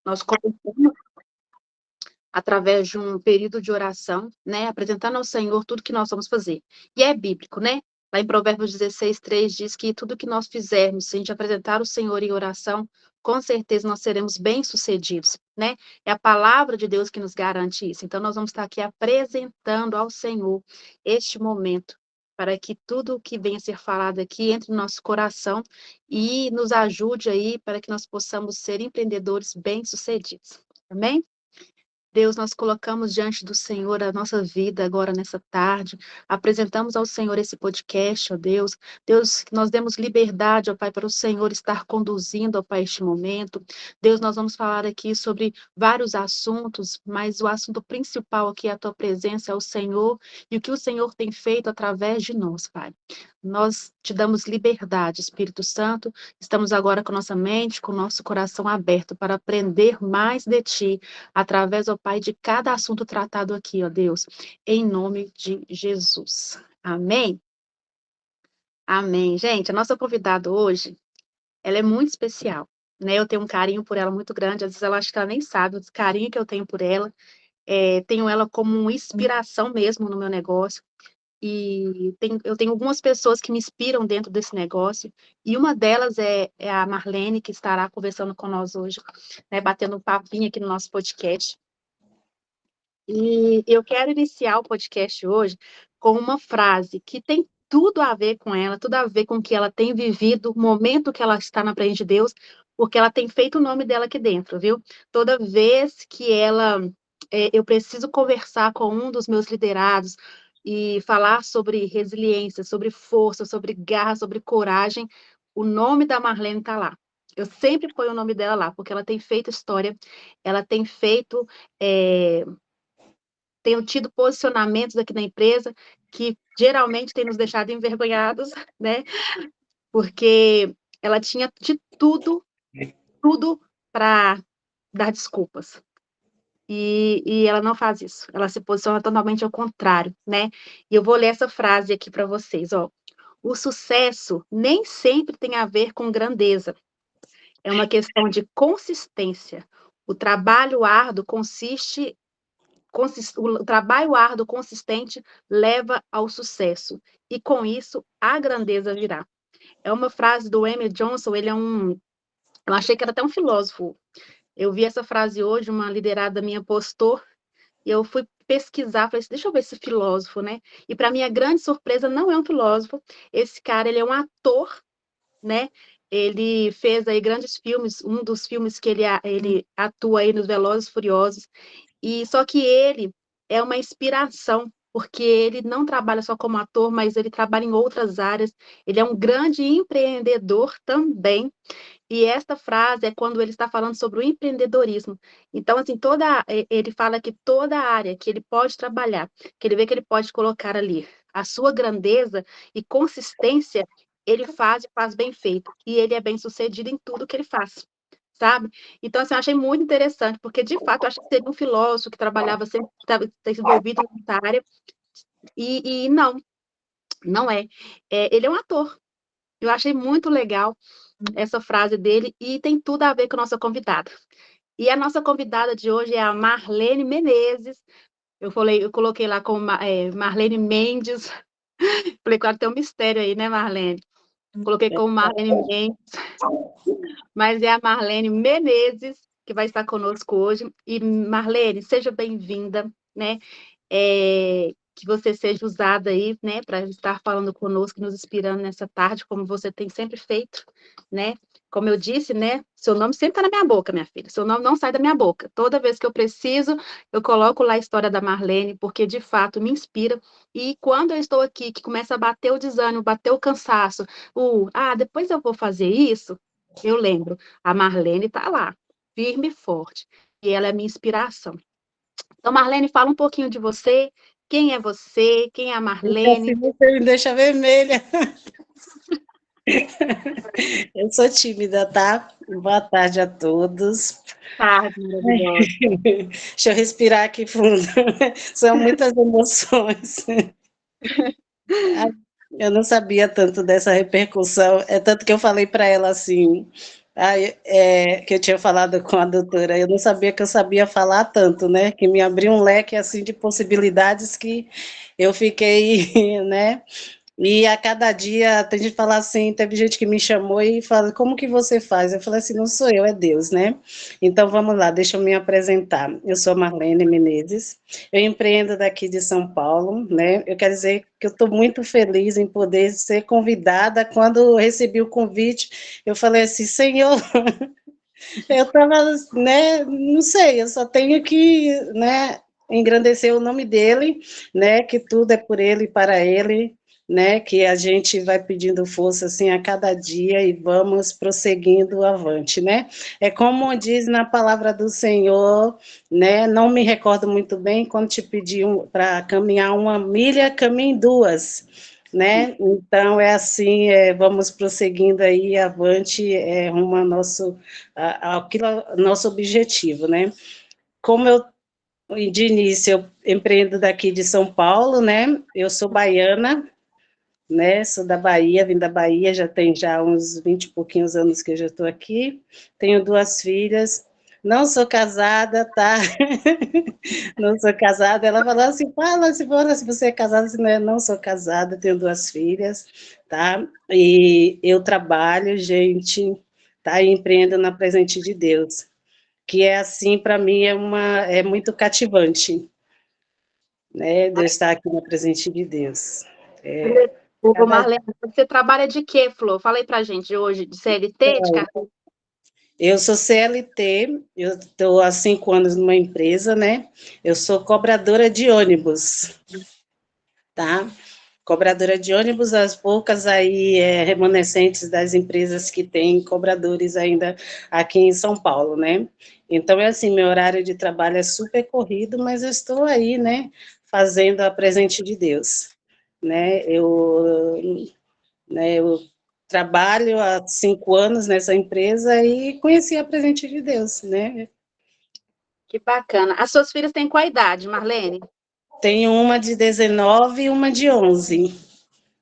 Nós começamos através de um período de oração, né, apresentando ao Senhor tudo que nós vamos fazer. E é bíblico, né? Lá em Provérbios 16:3 diz que tudo que nós fizermos, se a gente apresentar o Senhor em oração, com certeza nós seremos bem-sucedidos, né? É a palavra de Deus que nos garante isso. Então, nós vamos estar aqui apresentando ao Senhor este momento, para que tudo o que venha a ser falado aqui entre no nosso coração e nos ajude aí para que nós possamos ser empreendedores bem-sucedidos. Amém? Deus, nós colocamos diante do Senhor a nossa vida agora nessa tarde, apresentamos ao Senhor esse podcast, ó Deus. Deus, que nós demos liberdade, ó Pai, para o Senhor estar conduzindo, ó Pai, este momento. Deus, nós vamos falar aqui sobre vários assuntos, mas o assunto principal aqui é a Tua presença, é o Senhor, e o que o Senhor tem feito através de nós, Pai. Nós te damos liberdade, Espírito Santo, estamos agora com nossa mente, com nosso coração aberto para aprender mais de Ti, através, ó Pai, de cada assunto tratado aqui, ó Deus, em nome de Jesus. Amém? Amém. Gente, a nossa convidada hoje, ela é muito especial, né? Eu tenho um carinho por ela muito grande, às vezes ela acha que ela nem sabe o carinho que eu tenho por ela. Tenho ela como uma inspiração mesmo no meu negócio. E eu tenho algumas pessoas que me inspiram dentro desse negócio, e uma delas é a Marlene, que estará conversando com nós hoje, né, batendo um papinho aqui no nosso podcast. E eu quero iniciar o podcast hoje com uma frase que tem tudo a ver com ela, tudo a ver com o que ela tem vivido, o momento que ela está na presença de Deus, porque ela tem feito o nome dela aqui dentro, viu? Toda vez que eu preciso conversar com um dos meus liderados e falar sobre resiliência, sobre força, sobre garra, sobre coragem, o nome da Marlene está lá. Eu sempre ponho o nome dela lá, porque ela tem feito história, ela tem feito. Tenho tido posicionamentos aqui na empresa que geralmente têm nos deixado envergonhados, né? Porque ela tinha de tudo para dar desculpas. E ela não faz isso. Ela se posiciona totalmente ao contrário, né? E eu vou ler essa frase aqui para vocês, ó. O sucesso nem sempre tem a ver com grandeza. É uma questão de consistência. O trabalho árduo o trabalho árduo consistente leva ao sucesso, e com isso a grandeza virá. É uma frase do Emmett Johnson, eu achei que era até um filósofo. Eu vi essa frase hoje, uma liderada minha postou, e eu fui pesquisar, falei assim, deixa eu ver esse filósofo, né? E para minha grande surpresa, não é um filósofo, esse cara, ele é um ator, né? Ele fez aí grandes filmes, um dos filmes que ele atua aí nos Velozes e Furiosos, e só que ele é uma inspiração, porque ele não trabalha só como ator, mas ele trabalha em outras áreas. Ele é um grande empreendedor também. E esta frase é quando ele está falando sobre o empreendedorismo. Então, assim, ele fala que toda área que ele pode trabalhar, que ele vê que ele pode colocar ali a sua grandeza e consistência, ele faz e faz bem feito. E ele é bem-sucedido em tudo que ele faz, sabe? Então, assim, eu achei muito interessante, porque, de fato, eu acho que seria um filósofo que trabalhava sempre, estava envolvido nessa área, e não é. Ele é um ator. Eu achei muito legal essa frase dele, e tem tudo a ver com a nossa convidada. E a nossa convidada de hoje é a Marlene Menezes. Eu coloquei lá como Marlene Mendes. Falei, claro, tem um mistério aí, né, Marlene? Coloquei como Marlene Mendes, mas é a Marlene Menezes que vai estar conosco hoje. E, Marlene, seja bem-vinda, né? Que você seja usada aí, né, para estar falando conosco, nos inspirando nessa tarde, como você tem sempre feito, né? Como eu disse, né, seu nome sempre está na minha boca, minha filha, seu nome não sai da minha boca. Toda vez que eu preciso, eu coloco lá a história da Marlene, porque de fato me inspira, e quando eu estou aqui, que começa a bater o desânimo, bater o cansaço, depois eu vou fazer isso, eu lembro, a Marlene está lá, firme e forte, e ela é minha inspiração. Então, Marlene, fala um pouquinho de você. Quem é você? Quem é a Marlene? Você me deixa vermelha. Eu sou tímida, tá? Boa tarde a todos. Tarde, maravilhosa. Deixa eu respirar aqui fundo. São muitas emoções. Eu não sabia tanto dessa repercussão. É tanto que eu falei para ela assim, Que eu tinha falado com a doutora, eu não sabia que eu sabia falar tanto, né? Que me abriu um leque assim de possibilidades que eu fiquei, né? E a cada dia, tem gente que fala assim, teve gente que me chamou e fala, como que você faz? Eu falei assim, não sou eu, é Deus, né? Então vamos lá, deixa eu me apresentar. Eu sou Marlene Menezes, eu empreendo daqui de São Paulo, né? Eu quero dizer que eu estou muito feliz em poder ser convidada. Quando eu recebi o convite, eu falei assim, Senhor, eu estava, né? Não sei, eu só tenho que, né? Engrandecer o nome dele, né? Que tudo é por ele e para ele, né? Que a gente vai pedindo força assim a cada dia e vamos prosseguindo avante, né? É como diz na palavra do Senhor, né? Não me recordo muito bem quando te pedi para caminhar 1 milha, caminhe 2. Né? Então é assim, vamos prosseguindo aí avante, rumo ao nosso objetivo, né? Como eu de início eu empreendo daqui de São Paulo, né? Eu sou baiana, né? Sou da Bahia, vim da Bahia, já tem já uns 20 e pouquinhos anos que eu já estou aqui. Tenho 2 filhas. Não sou casada, tá? Não sou casada. Ela falou assim: fala se você é casada, se não é, não sou casada, tenho 2 filhas, tá? E eu trabalho, gente, tá? E empreendo na Presente de Deus, que é assim, para mim, é muito cativante, né? De eu estar aqui na Presente de Deus. Ô, Cada Marlene, você trabalha de quê, Flor? Fala aí pra gente hoje, de CLT, de carteira? Eu sou CLT, eu estou há 5 anos numa empresa, né? Eu sou cobradora de ônibus, tá? Cobradora de ônibus, as poucas aí remanescentes das empresas que têm cobradores ainda aqui em São Paulo, né? Então, é assim, meu horário de trabalho é super corrido, mas eu estou aí, né, fazendo a presente de Deus, né? Eu trabalho há 5 anos nessa empresa e conheci a presente de Deus, né? Que bacana. As suas filhas têm qual idade, Marlene? Tenho uma de 19 e uma de 11.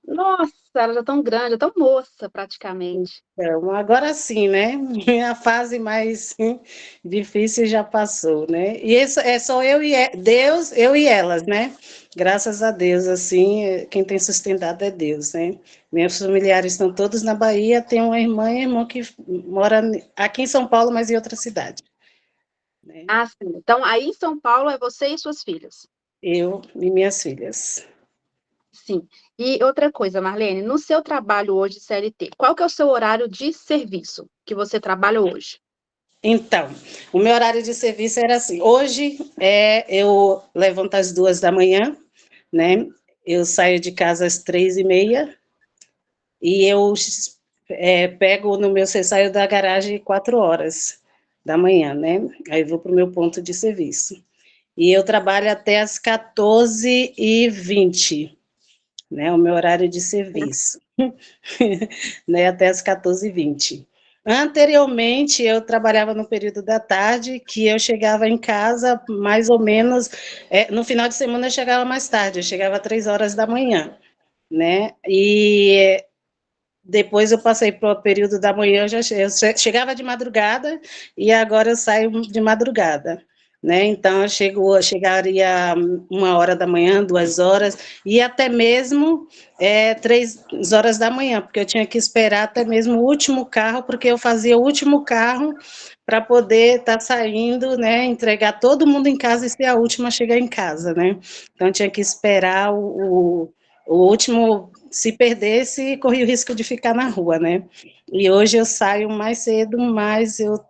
Nossa, elas já estão grandes, já estão moça praticamente. Então, agora sim, né? A fase mais difícil já passou, né? E isso é só Deus, eu e elas, né? Graças a Deus, assim, quem tem sustentado é Deus, né? Meus familiares estão todos na Bahia, tenho uma irmã e irmão que mora aqui em São Paulo, mas em outra cidade, né? Ah, sim. Então, aí em São Paulo é você e suas filhas. Eu e minhas filhas. Sim. E outra coisa, Marlene, no seu trabalho hoje, CLT, qual que é o seu horário de serviço que você trabalha hoje? Então, o meu horário de serviço era assim. Hoje eu levanto às 2 da manhã, né? Eu saio de casa às 3h30 e eu pego no meu, saio da garagem 4 horas da manhã, né? Aí vou para o meu ponto de serviço. E eu trabalho até às 14h20, né? O meu horário de serviço, né? Até às 14h20. Anteriormente, eu trabalhava no período da tarde, que eu chegava em casa mais ou menos, no final de semana eu chegava mais tarde, eu chegava às 3 horas da manhã, né? E depois eu passei para o período da manhã, eu chegava de madrugada e agora eu saio de madrugada, né? Então chegaria 1 hora da manhã, 2 horas, e até mesmo 3 horas da manhã, porque eu tinha que esperar até mesmo o último carro, porque eu fazia o último carro para poder estar saindo, né? Entregar todo mundo em casa e ser a última a chegar em casa, né? Então tinha que esperar o último, se perdesse, corria o risco de ficar na rua, né? E hoje eu saio mais cedo, mas eu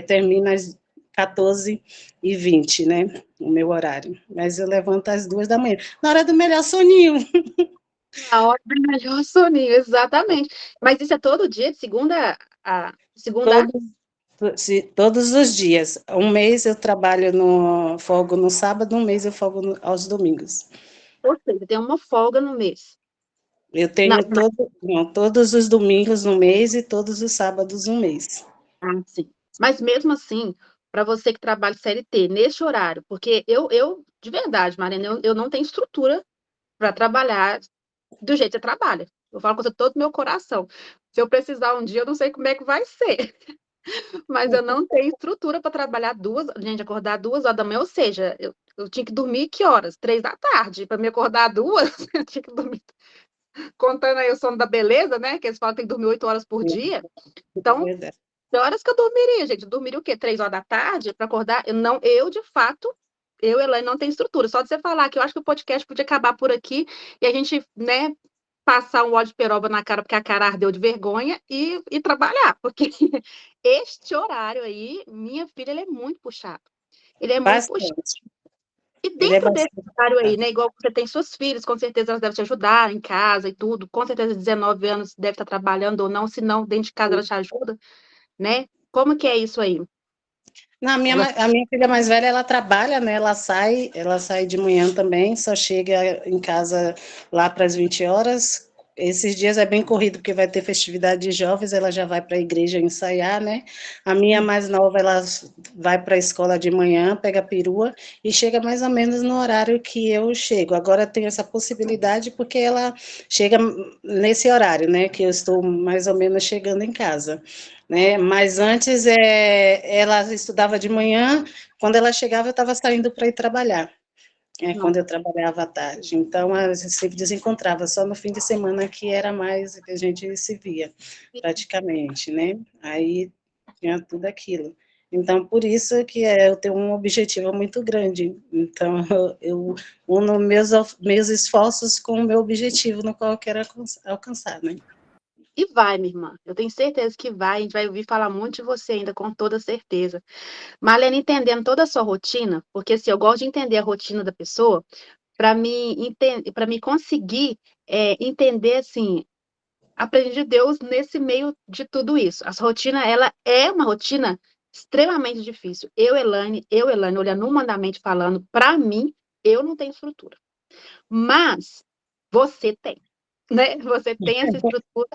termino às 14h20, né? O meu horário. Mas eu levanto às 2 da manhã, na hora do melhor soninho. A hora do melhor soninho, exatamente. Mas isso é todo dia, de segunda a segunda? Todos, todos os dias. Um mês eu trabalho no folgo no sábado, um mês eu folgo aos domingos. Ou seja, tem uma folga no mês. Eu Na, tenho não, todos os domingos no mês e todos os sábados no mês. sim. Mas mesmo assim, para você que trabalha CLT, nesse horário, porque eu de verdade, Marina, eu não tenho estrutura para trabalhar do jeito que você trabalha. Eu falo com você todo o meu coração. Se eu precisar um dia, eu não sei como é que vai ser. Mas eu não tenho estrutura para trabalhar gente, acordar 2 horas da manhã, ou seja, eu tinha que dormir que horas? 3 da tarde. Para me acordar 2, eu tinha que dormir. Contando aí o sono da beleza, né? Que eles falam que tem que dormir 8 horas por dia. Então, Verdade. que horas que eu dormiria, gente? Eu dormiria o quê? 3 horas da tarde para acordar? De fato, Elaine, não tenho estrutura. Só de você falar que eu acho que o podcast podia acabar por aqui e a gente, né, passar um óleo de peroba na cara porque a cara ardeu de vergonha e trabalhar, porque este horário aí, minha filha, ele é muito puxado. Ele é muito puxado. Bastante. E Ele é dentro desse bastante. horário aí, né, igual você tem suas filhas, com certeza elas devem te ajudar em casa e tudo, com certeza 19 anos deve estar trabalhando ou não, se não, dentro de casa ela te ajuda, né? Como que é isso aí? Na minha, a minha filha mais velha, ela trabalha, né? Ela sai de manhã também, só chega em casa lá para as 20 horas. Esses dias é bem corrido, porque vai ter festividade de jovens, ela já vai para a igreja ensaiar, né? A minha mais nova, ela vai para a escola de manhã, pega a perua e chega mais ou menos no horário que eu chego. Agora tem essa possibilidade porque ela chega nesse horário, né? Que eu estou mais ou menos chegando em casa. Né? Mas antes ela estudava de manhã, quando ela chegava eu estava saindo para ir trabalhar, quando eu trabalhava à tarde. Então a gente sempre desencontrava, só no fim de semana que era mais que a gente se via, praticamente, né? Aí tinha tudo aquilo. Então, por isso que eu tenho um objetivo muito grande. Então, eu uno meus esforços com o meu objetivo no qual eu quero alcançar, né? E vai, minha irmã. Eu tenho certeza que vai. A gente vai ouvir falar muito de você ainda, com toda certeza. Marlene, entendendo toda a sua rotina, porque assim, eu gosto de entender a rotina da pessoa, para me conseguir entender assim, aprender de Deus nesse meio de tudo isso. A sua rotina, ela é uma rotina extremamente difícil. Elaine, olhando humanamente falando, para mim, eu não tenho estrutura. Mas você tem, né? Você tem essa estrutura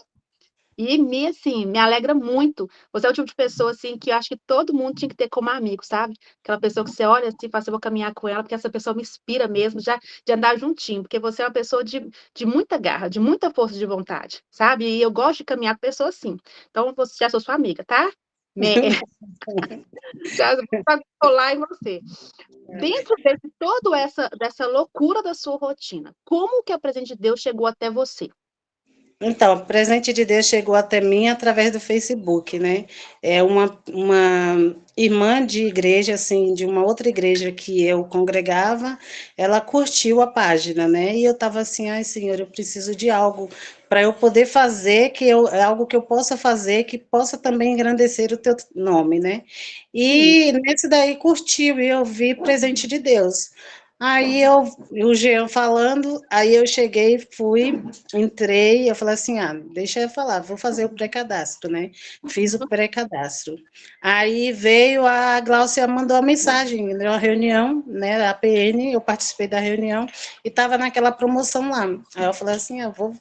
e assim, me alegra muito. Você é o tipo de pessoa, assim, que eu acho que todo mundo tinha que ter como amigo, sabe? Aquela pessoa que você olha assim e fala assim, eu vou caminhar com ela, porque essa pessoa me inspira mesmo, já de andar juntinho, porque você é uma pessoa de muita garra, de muita força de vontade, sabe? E eu gosto de caminhar com pessoas assim. Então, você já sou sua amiga, tá? Já vou colar em você. Dentro de toda dessa loucura da sua rotina, como que a presença de Deus chegou até você? Então, o presente de Deus chegou até mim através do Facebook, né? É uma irmã de igreja, assim, de uma outra igreja que eu congregava, ela curtiu a página, né? E eu estava assim, ai, Senhor, eu preciso de algo para eu poder fazer, algo que eu possa fazer, que possa também engrandecer o teu nome, né? Sim. E nesse daí curtiu, e eu vi presente de Deus. Aí o Jean falando, aí eu cheguei, entrei, eu falei assim, deixa eu falar, vou fazer o pré-cadastro, né? Fiz o pré-cadastro. Aí veio a Gláucia, mandou a mensagem, deu uma reunião, né, a PN, eu participei da reunião, e estava naquela promoção lá. Aí eu falei assim, eu vou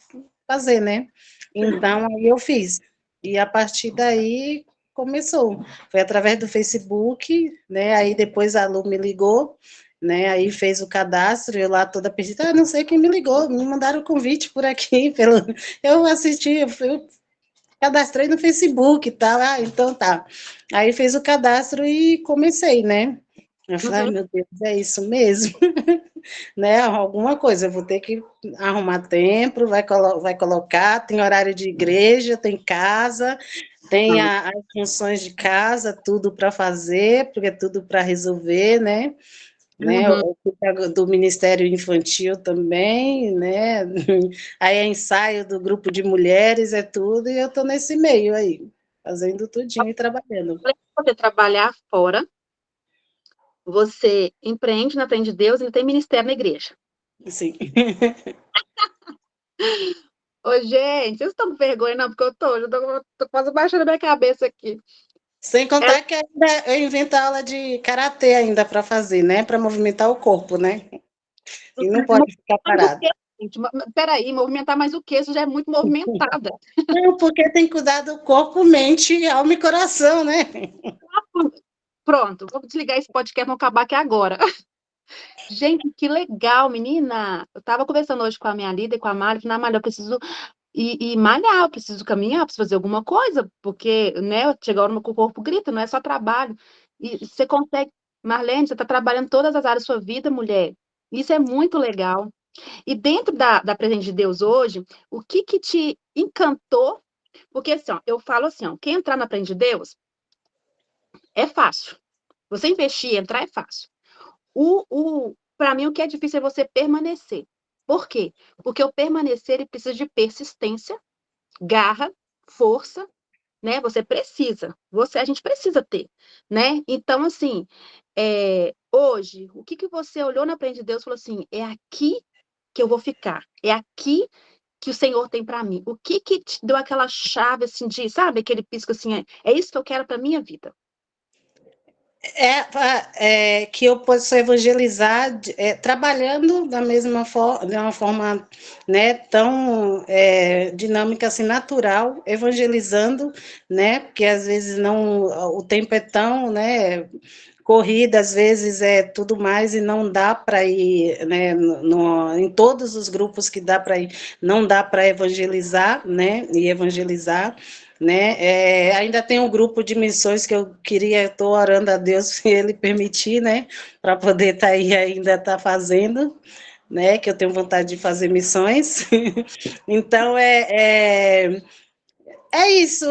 fazer, né? Então, aí eu fiz. E a partir daí, começou. Foi através do Facebook, né, aí depois a Lu me ligou, né? Aí fez o cadastro, eu lá toda perdida, não sei quem me ligou, me mandaram o convite por aqui, eu assisti, eu cadastrei no Facebook e tal, então tá. Aí fez o cadastro e comecei, né? Eu falei, ai, Uhum. meu Deus, é isso mesmo, né? Alguma coisa, eu vou ter que arrumar tempo, vai colocar, tem horário de igreja, tem casa, tem as funções de casa, tudo para fazer, porque é tudo para resolver, né? Uhum. Do Ministério Infantil também, né? Aí é ensaio do grupo de mulheres, é tudo, e eu estou nesse meio aí, fazendo tudinho e trabalhando. Além de você trabalhar fora, você empreende na Frente de Deus e tem ministério na igreja. Sim. Ô, gente, vocês estão com vergonha, não? Porque tô quase baixando a minha cabeça aqui. Sem Ela contar que ainda eu invento aula de karatê ainda para fazer, né? Para movimentar o corpo, né? E não pode ficar mais o parado. quê, gente? Peraí, movimentar mais o quê? Você já é muito movimentada. Não, porque tem que cuidar do corpo, mente, alma e coração, né? Pronto, vou desligar esse podcast, vamos acabar aqui agora. Gente, que legal, menina. Eu estava conversando hoje com a minha líder, com a Mari, falei, Mari, eu preciso e malhar, eu preciso caminhar, preciso fazer alguma coisa, porque, né, chega a hora que o corpo grita, não é só trabalho. E você consegue, Marlene, você está trabalhando todas as áreas da sua vida, mulher. Isso é muito legal. E dentro da presença de Deus hoje, o que que te encantou? Porque assim, ó, eu falo assim, ó, quem entrar na presença de Deus é fácil. Você investir e entrar é fácil. Para mim, o que é difícil é você permanecer. Por quê? Porque o permanecer ele precisa de persistência, garra, força, né? Você precisa, a gente precisa ter, né? Então, assim, hoje, o que que você olhou na presença de Deus e falou assim, é aqui que eu vou ficar, é aqui que o Senhor tem para mim. O que que te deu aquela chave, assim, de, sabe, aquele pisco, assim, é isso que eu quero para minha vida. Que eu possa evangelizar trabalhando da mesma forma, de uma forma, né, tão dinâmica, assim, natural, evangelizando, né, porque às vezes não, o tempo é tão, né, corrida, às vezes é tudo mais e não dá para ir, né, em todos os grupos que dá para ir, não dá para evangelizar, né, e evangelizar, né, ainda tem um grupo de missões que eu queria, estou orando a Deus se Ele permitir, né, para poder estar aí ainda estar fazendo, né, que eu tenho vontade de fazer missões, então é isso,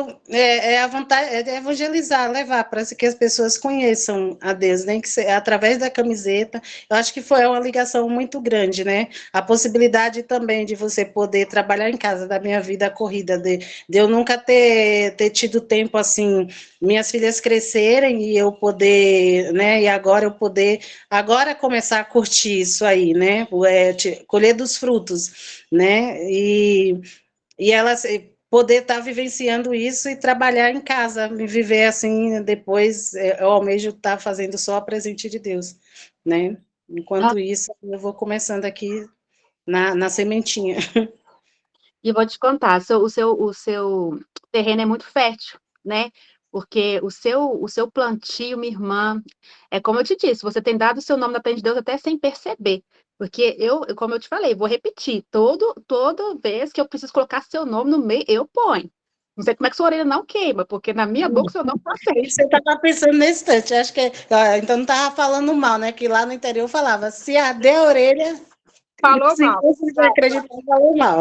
a vontade é evangelizar, levar para que as pessoas conheçam a Deus, nem que através da camiseta. Eu acho que foi uma ligação muito grande, né? A possibilidade também de você poder trabalhar em casa, da minha vida corrida, de eu nunca ter tido tempo assim, minhas filhas crescerem e eu poder, né? E agora eu poder, agora começar a curtir isso aí, né? Colher dos frutos, né? E elas poder estar vivenciando isso e trabalhar em casa, me viver assim, depois eu almejo estar fazendo só a presente de Deus, né? Ah, Enquanto isso, eu vou começando aqui na sementinha. e vou te contar, o seu terreno é muito fértil, né? Porque o seu plantio, minha irmã, é como eu te disse, você tem dado o seu nome na presença de Deus até sem perceber. Porque como eu te falei, vou repetir, toda vez que eu preciso colocar seu nome no meio, eu ponho. Não sei como é que sua orelha não queima, porque na minha boca o seu nome está E sempre. você estava pensando nesse instante, acho que então não estava falando mal, né? Que lá no interior eu falava, se arder a orelha, Falou se mal. você acreditar, falou mal.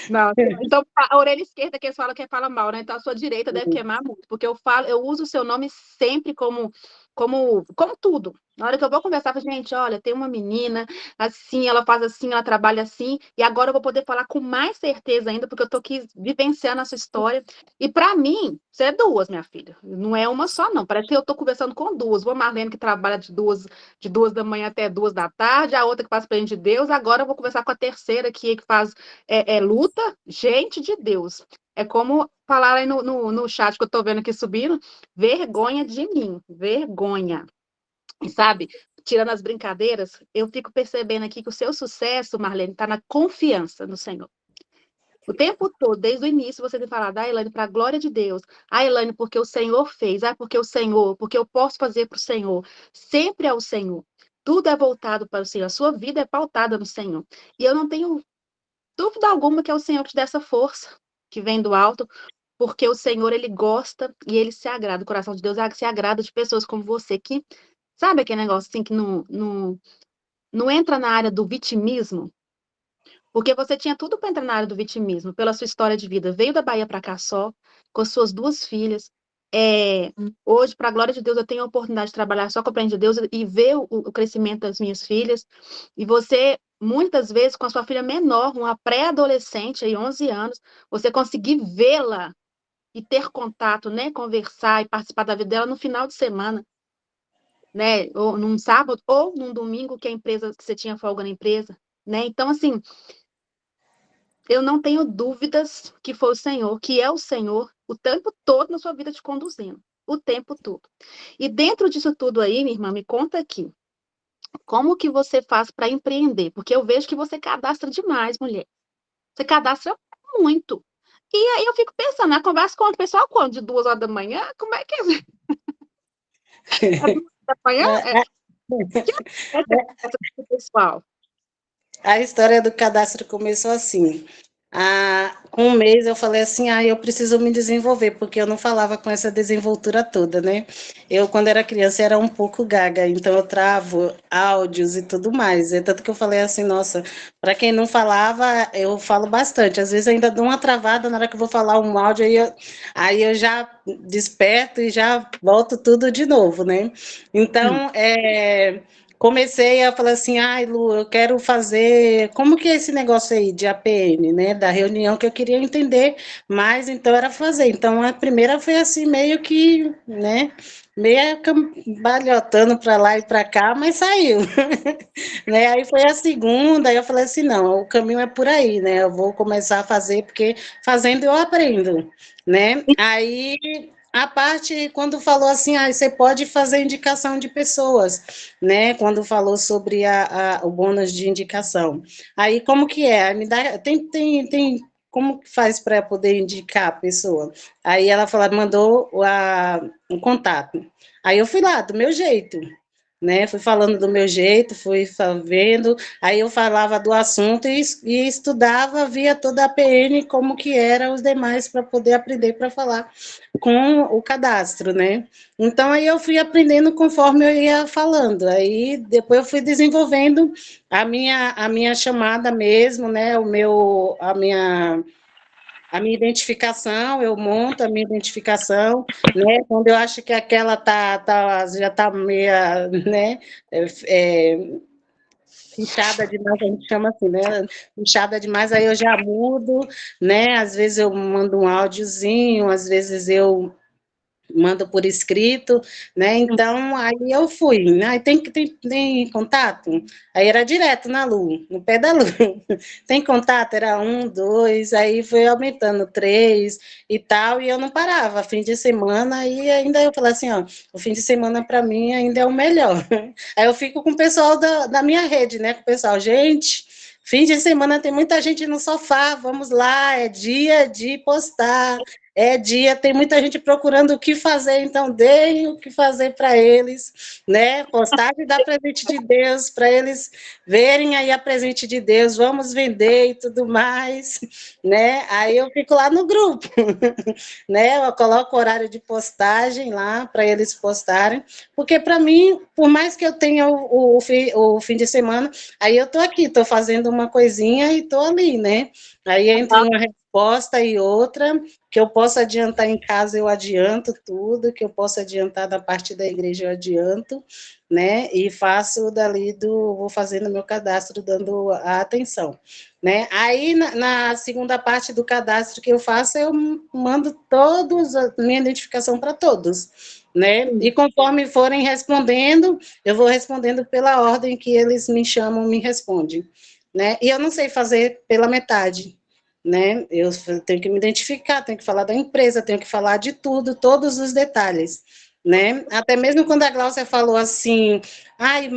Não, então a orelha esquerda que eles falam que fala mal, né? Então a sua direita deve queimar muito, porque eu uso o seu nome sempre como tudo. Na hora que eu vou conversar, eu falo, gente, olha, tem uma menina assim, ela faz assim, ela trabalha assim, e agora eu vou poder falar com mais certeza ainda, porque eu tô aqui vivenciando essa história. E para mim, você é duas, minha filha. Não é uma só, não. Parece que eu tô conversando com duas. Uma Marlene que trabalha de duas da manhã até 2 da tarde, a outra que faz presente de Deus. Agora eu vou conversar com a terceira aqui, que faz luta, gente de Deus. É como falar aí no chat que eu tô vendo aqui subindo, vergonha de mim, vergonha. E sabe, tirando as brincadeiras, eu fico percebendo aqui que o seu sucesso, Marlene, está na confiança no Senhor. O tempo todo, desde o início, você tem falado, Elaine, para a glória de Deus. Elaine, porque o Senhor fez. Porque o Senhor, porque eu posso fazer para o Senhor. Sempre é o Senhor. Tudo é voltado para o Senhor. A sua vida é pautada no Senhor. E eu não tenho dúvida alguma que é o Senhor que te dá essa força que vem do alto, porque o Senhor, ele gosta e ele se agrada. O coração de Deus se agrada de pessoas como você, que sabe aquele negócio assim que não entra na área do vitimismo? Porque você tinha tudo para entrar na área do vitimismo, pela sua história de vida. Veio da Bahia para cá só, com as suas duas filhas. Hoje, para a glória de Deus, eu tenho a oportunidade de trabalhar só com a presença de Deus e ver o crescimento das minhas filhas. E você, muitas vezes, com a sua filha menor, uma pré-adolescente, aí, 11 anos, você conseguir vê-la e ter contato, né, conversar e participar da vida dela no final de semana, né, ou num sábado, ou num domingo que você tinha folga na empresa, né? Então, assim, eu não tenho dúvidas que foi o Senhor, que é o Senhor, o tempo todo na sua vida te conduzindo. O tempo todo. E dentro disso tudo aí, minha irmã, me conta aqui. Como que você faz para empreender? Porque eu vejo que você cadastra demais, mulher. Você cadastra muito. E aí eu fico pensando, na conversa com o pessoal quando? De 2 horas da manhã? Como é que é? É 2 da manhã? Que hora é essa com o pessoal? A história do cadastro começou assim. Com um mês eu falei assim, eu preciso me desenvolver, porque eu não falava com essa desenvoltura toda, né? Eu, quando era criança, era um pouco gaga, então eu travo áudios e tudo mais. É tanto que eu falei assim, nossa, para quem não falava, eu falo bastante. Às vezes ainda dou uma travada na hora que eu vou falar um áudio, aí eu já desperto e já volto tudo de novo, né? Hum. Então, comecei a falar assim, ai, Lu, eu quero fazer, como que é esse negócio aí de APN, né, da reunião que eu queria entender mais, então era fazer. Então a primeira foi assim, meio que, né, meio cambalhotando para lá e para cá, mas saiu, né, aí foi a segunda, aí eu falei assim, não, o caminho é por aí, né, eu vou começar a fazer, porque fazendo eu aprendo, né, aí a parte, quando falou assim, você pode fazer indicação de pessoas, né? Quando falou sobre o bônus de indicação. Aí, como que é? Me dá, tem como que faz para poder indicar a pessoa? Aí ela falou, mandou o contato. Aí eu fui lá, do meu jeito, né? Fui falando do meu jeito, fui vendo, aí eu falava do assunto e estudava, via toda a PN, como que era os demais, para poder aprender para falar com o cadastro, né? Então, aí eu fui aprendendo conforme eu ia falando, aí depois eu fui desenvolvendo a minha chamada mesmo, né? A minha identificação, eu monto a minha identificação, né? Quando eu acho que aquela já está meia, né? É, inchada demais, a gente chama assim, né? Inchada demais, aí eu já mudo, né? Às vezes eu mando um áudiozinho, às vezes eu manda por escrito, né? Então, aí eu fui, né? Aí tem contato? Aí era direto na Lu, no pé da Lu. Tem contato? Era um, dois, aí foi aumentando três e tal, e eu não parava. Fim de semana, e ainda eu falei assim, ó, o fim de semana para mim ainda é o melhor. Aí eu fico com o pessoal da minha rede, né? Com o pessoal, gente, fim de semana tem muita gente no sofá, vamos lá, é dia de postar, tem muita gente procurando o que fazer, então deem o que fazer para eles, né? Postagem da presente de Deus, para eles verem aí a presente de Deus, vamos vender e tudo mais, né? Aí eu fico lá no grupo, né? Eu coloco o horário de postagem lá para eles postarem, porque para mim, por mais que eu tenha o fim de semana, aí eu estou aqui, estou fazendo uma coisinha e estou ali, né? Aí entre uma resposta e outra, que eu possa adiantar em casa, eu adianto tudo, que eu possa adiantar da parte da igreja, eu adianto, né? E faço vou fazendo meu cadastro, dando a atenção, né? Aí, na segunda parte do cadastro que eu faço, eu mando todos, a minha identificação para todos, né? E conforme forem respondendo, eu vou respondendo pela ordem que eles me chamam, me respondem, né? E eu não sei fazer pela metade, né? Eu tenho que me identificar, tenho que falar da empresa, tenho que falar de tudo, todos os detalhes, né? Até mesmo quando a Gláucia falou assim,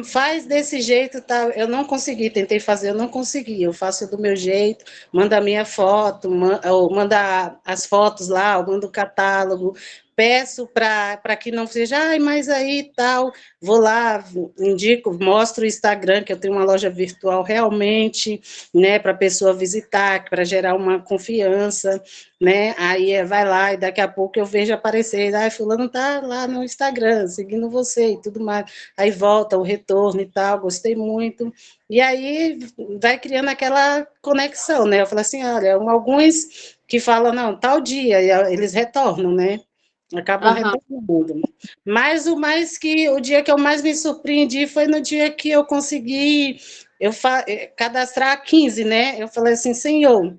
faz desse jeito, tá? Eu não consegui, tentei fazer, eu não consegui, eu faço do meu jeito, mando a minha foto, ou manda as fotos lá, eu mando o catálogo, peço para que não seja, mas aí tal, vou lá, indico, mostro o Instagram, que eu tenho uma loja virtual realmente, né, para a pessoa visitar, para gerar uma confiança, né, aí vai lá e daqui a pouco eu vejo aparecer, fulano tá lá no Instagram, seguindo você e tudo mais, aí volta o retorno e tal, gostei muito, e aí vai criando aquela conexão, né, eu falo assim, olha, alguns que falam, não, tal dia, e eles retornam, né, acabam Aham. retornando. Mas o dia que eu mais me surpreendi foi no dia que eu consegui cadastrar 15, né? Eu falei assim, Senhor,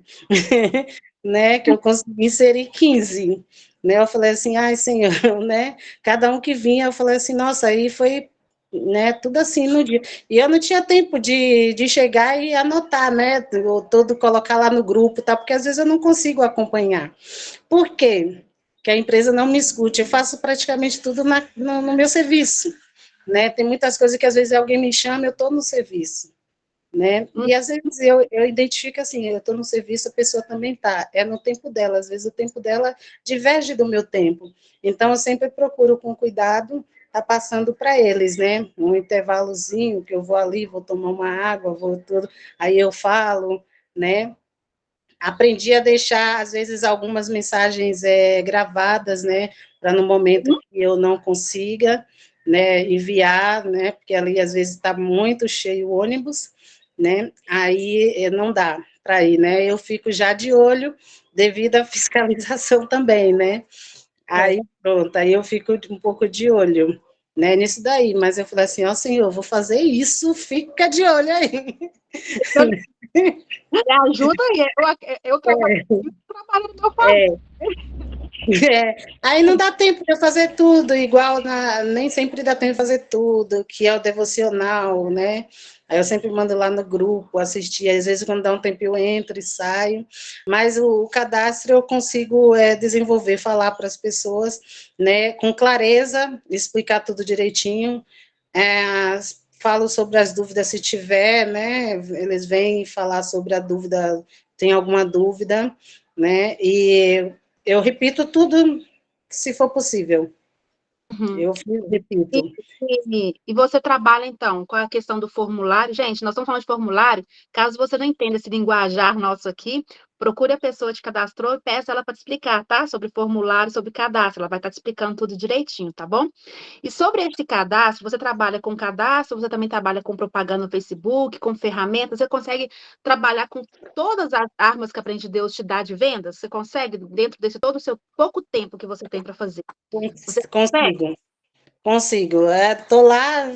né? Que eu consegui inserir 15, né? Eu falei assim, Senhor, né? Cada um que vinha, eu falei assim, nossa, aí foi, né? Tudo assim no dia. E eu não tinha tempo de chegar e anotar, né? Todo colocar lá no grupo, tá? Porque às vezes eu não consigo acompanhar. Por quê? Que a empresa não me escute. Eu faço praticamente tudo no meu serviço, né? Tem muitas coisas que às vezes alguém me chama, eu estou no serviço, né? Hum. E às vezes eu identifico assim, eu estou no serviço, a pessoa também está. É no tempo dela. Às vezes o tempo dela diverge do meu tempo. Então eu sempre procuro com cuidado estar passando para eles, né? Um intervalozinho que eu vou ali, vou tomar uma água, vou tudo. Aí eu falo, né? aprendi a deixar, às vezes, algumas mensagens gravadas, né, para no momento que eu não consiga, né, enviar, né, porque ali, às vezes, está muito cheio o ônibus, né, aí não dá para ir, né, eu fico já de olho devido à fiscalização também, né, aí pronto, aí eu fico um pouco de olho, né, nisso daí, mas eu falei assim, ó Senhor, eu vou fazer isso, fica de olho aí. Me ajuda aí, eu trabalho no meu favor. É, aí não dá tempo de eu fazer tudo, igual nem sempre dá tempo de fazer tudo, que é o devocional, né? Aí eu sempre mando lá no grupo assistir, às vezes quando dá um tempo eu entro e saio, mas o cadastro eu consigo desenvolver, falar para as pessoas, né, com clareza, explicar tudo direitinho, falo sobre as dúvidas se tiver, né, eles vêm falar sobre a dúvida, tem alguma dúvida, né, e eu repito tudo se for possível. Uhum. Eu repito. E você trabalha, então, com a questão do formulário. Gente, nós estamos falando de formulário. Caso você não entenda esse linguajar nosso aqui, procure a pessoa que te cadastrou e peça ela para te explicar, tá? Sobre formulário, sobre cadastro. Ela vai estar te explicando tudo direitinho, tá bom? E sobre esse cadastro, você trabalha com cadastro, você também trabalha com propaganda no Facebook, com ferramentas, você consegue trabalhar com todas as armas que a Aprende Deus te dá de vendas? Você consegue, dentro desse todo o seu pouco tempo que você tem para fazer? Você consegue? Consigo. Consigo. Tô lá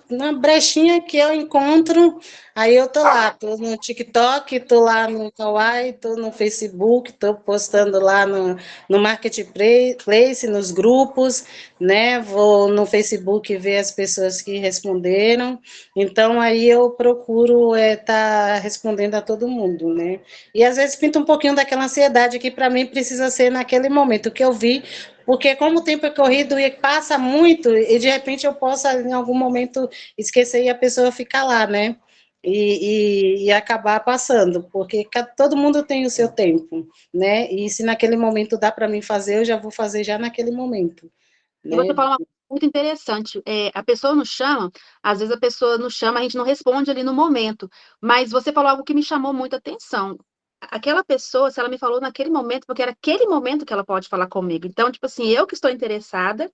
numa brechinha que eu encontro, aí eu tô lá, tô no TikTok, tô lá no Kawaii, tô no Facebook, tô postando lá no Marketplace, nos grupos, né? Vou no Facebook ver as pessoas que responderam. Então aí eu procuro tá respondendo a todo mundo, né? E às vezes pinta um pouquinho daquela ansiedade que para mim precisa ser naquele momento que eu vi, porque como o tempo é corrido e passa muito, e de repente eu possa, em algum momento, esquecer e a pessoa ficar lá, né? E acabar passando, porque todo mundo tem o seu tempo, né? E se naquele momento dá para mim fazer, eu já vou fazer já naquele momento, E você né? fala uma coisa muito interessante. A pessoa nos chama, às vezes a pessoa nos chama, a gente não responde ali no momento. Mas você falou algo que me chamou muita atenção. Aquela pessoa, se ela me falou naquele momento, porque era aquele momento que ela pode falar comigo. Então, tipo assim, eu que estou interessada,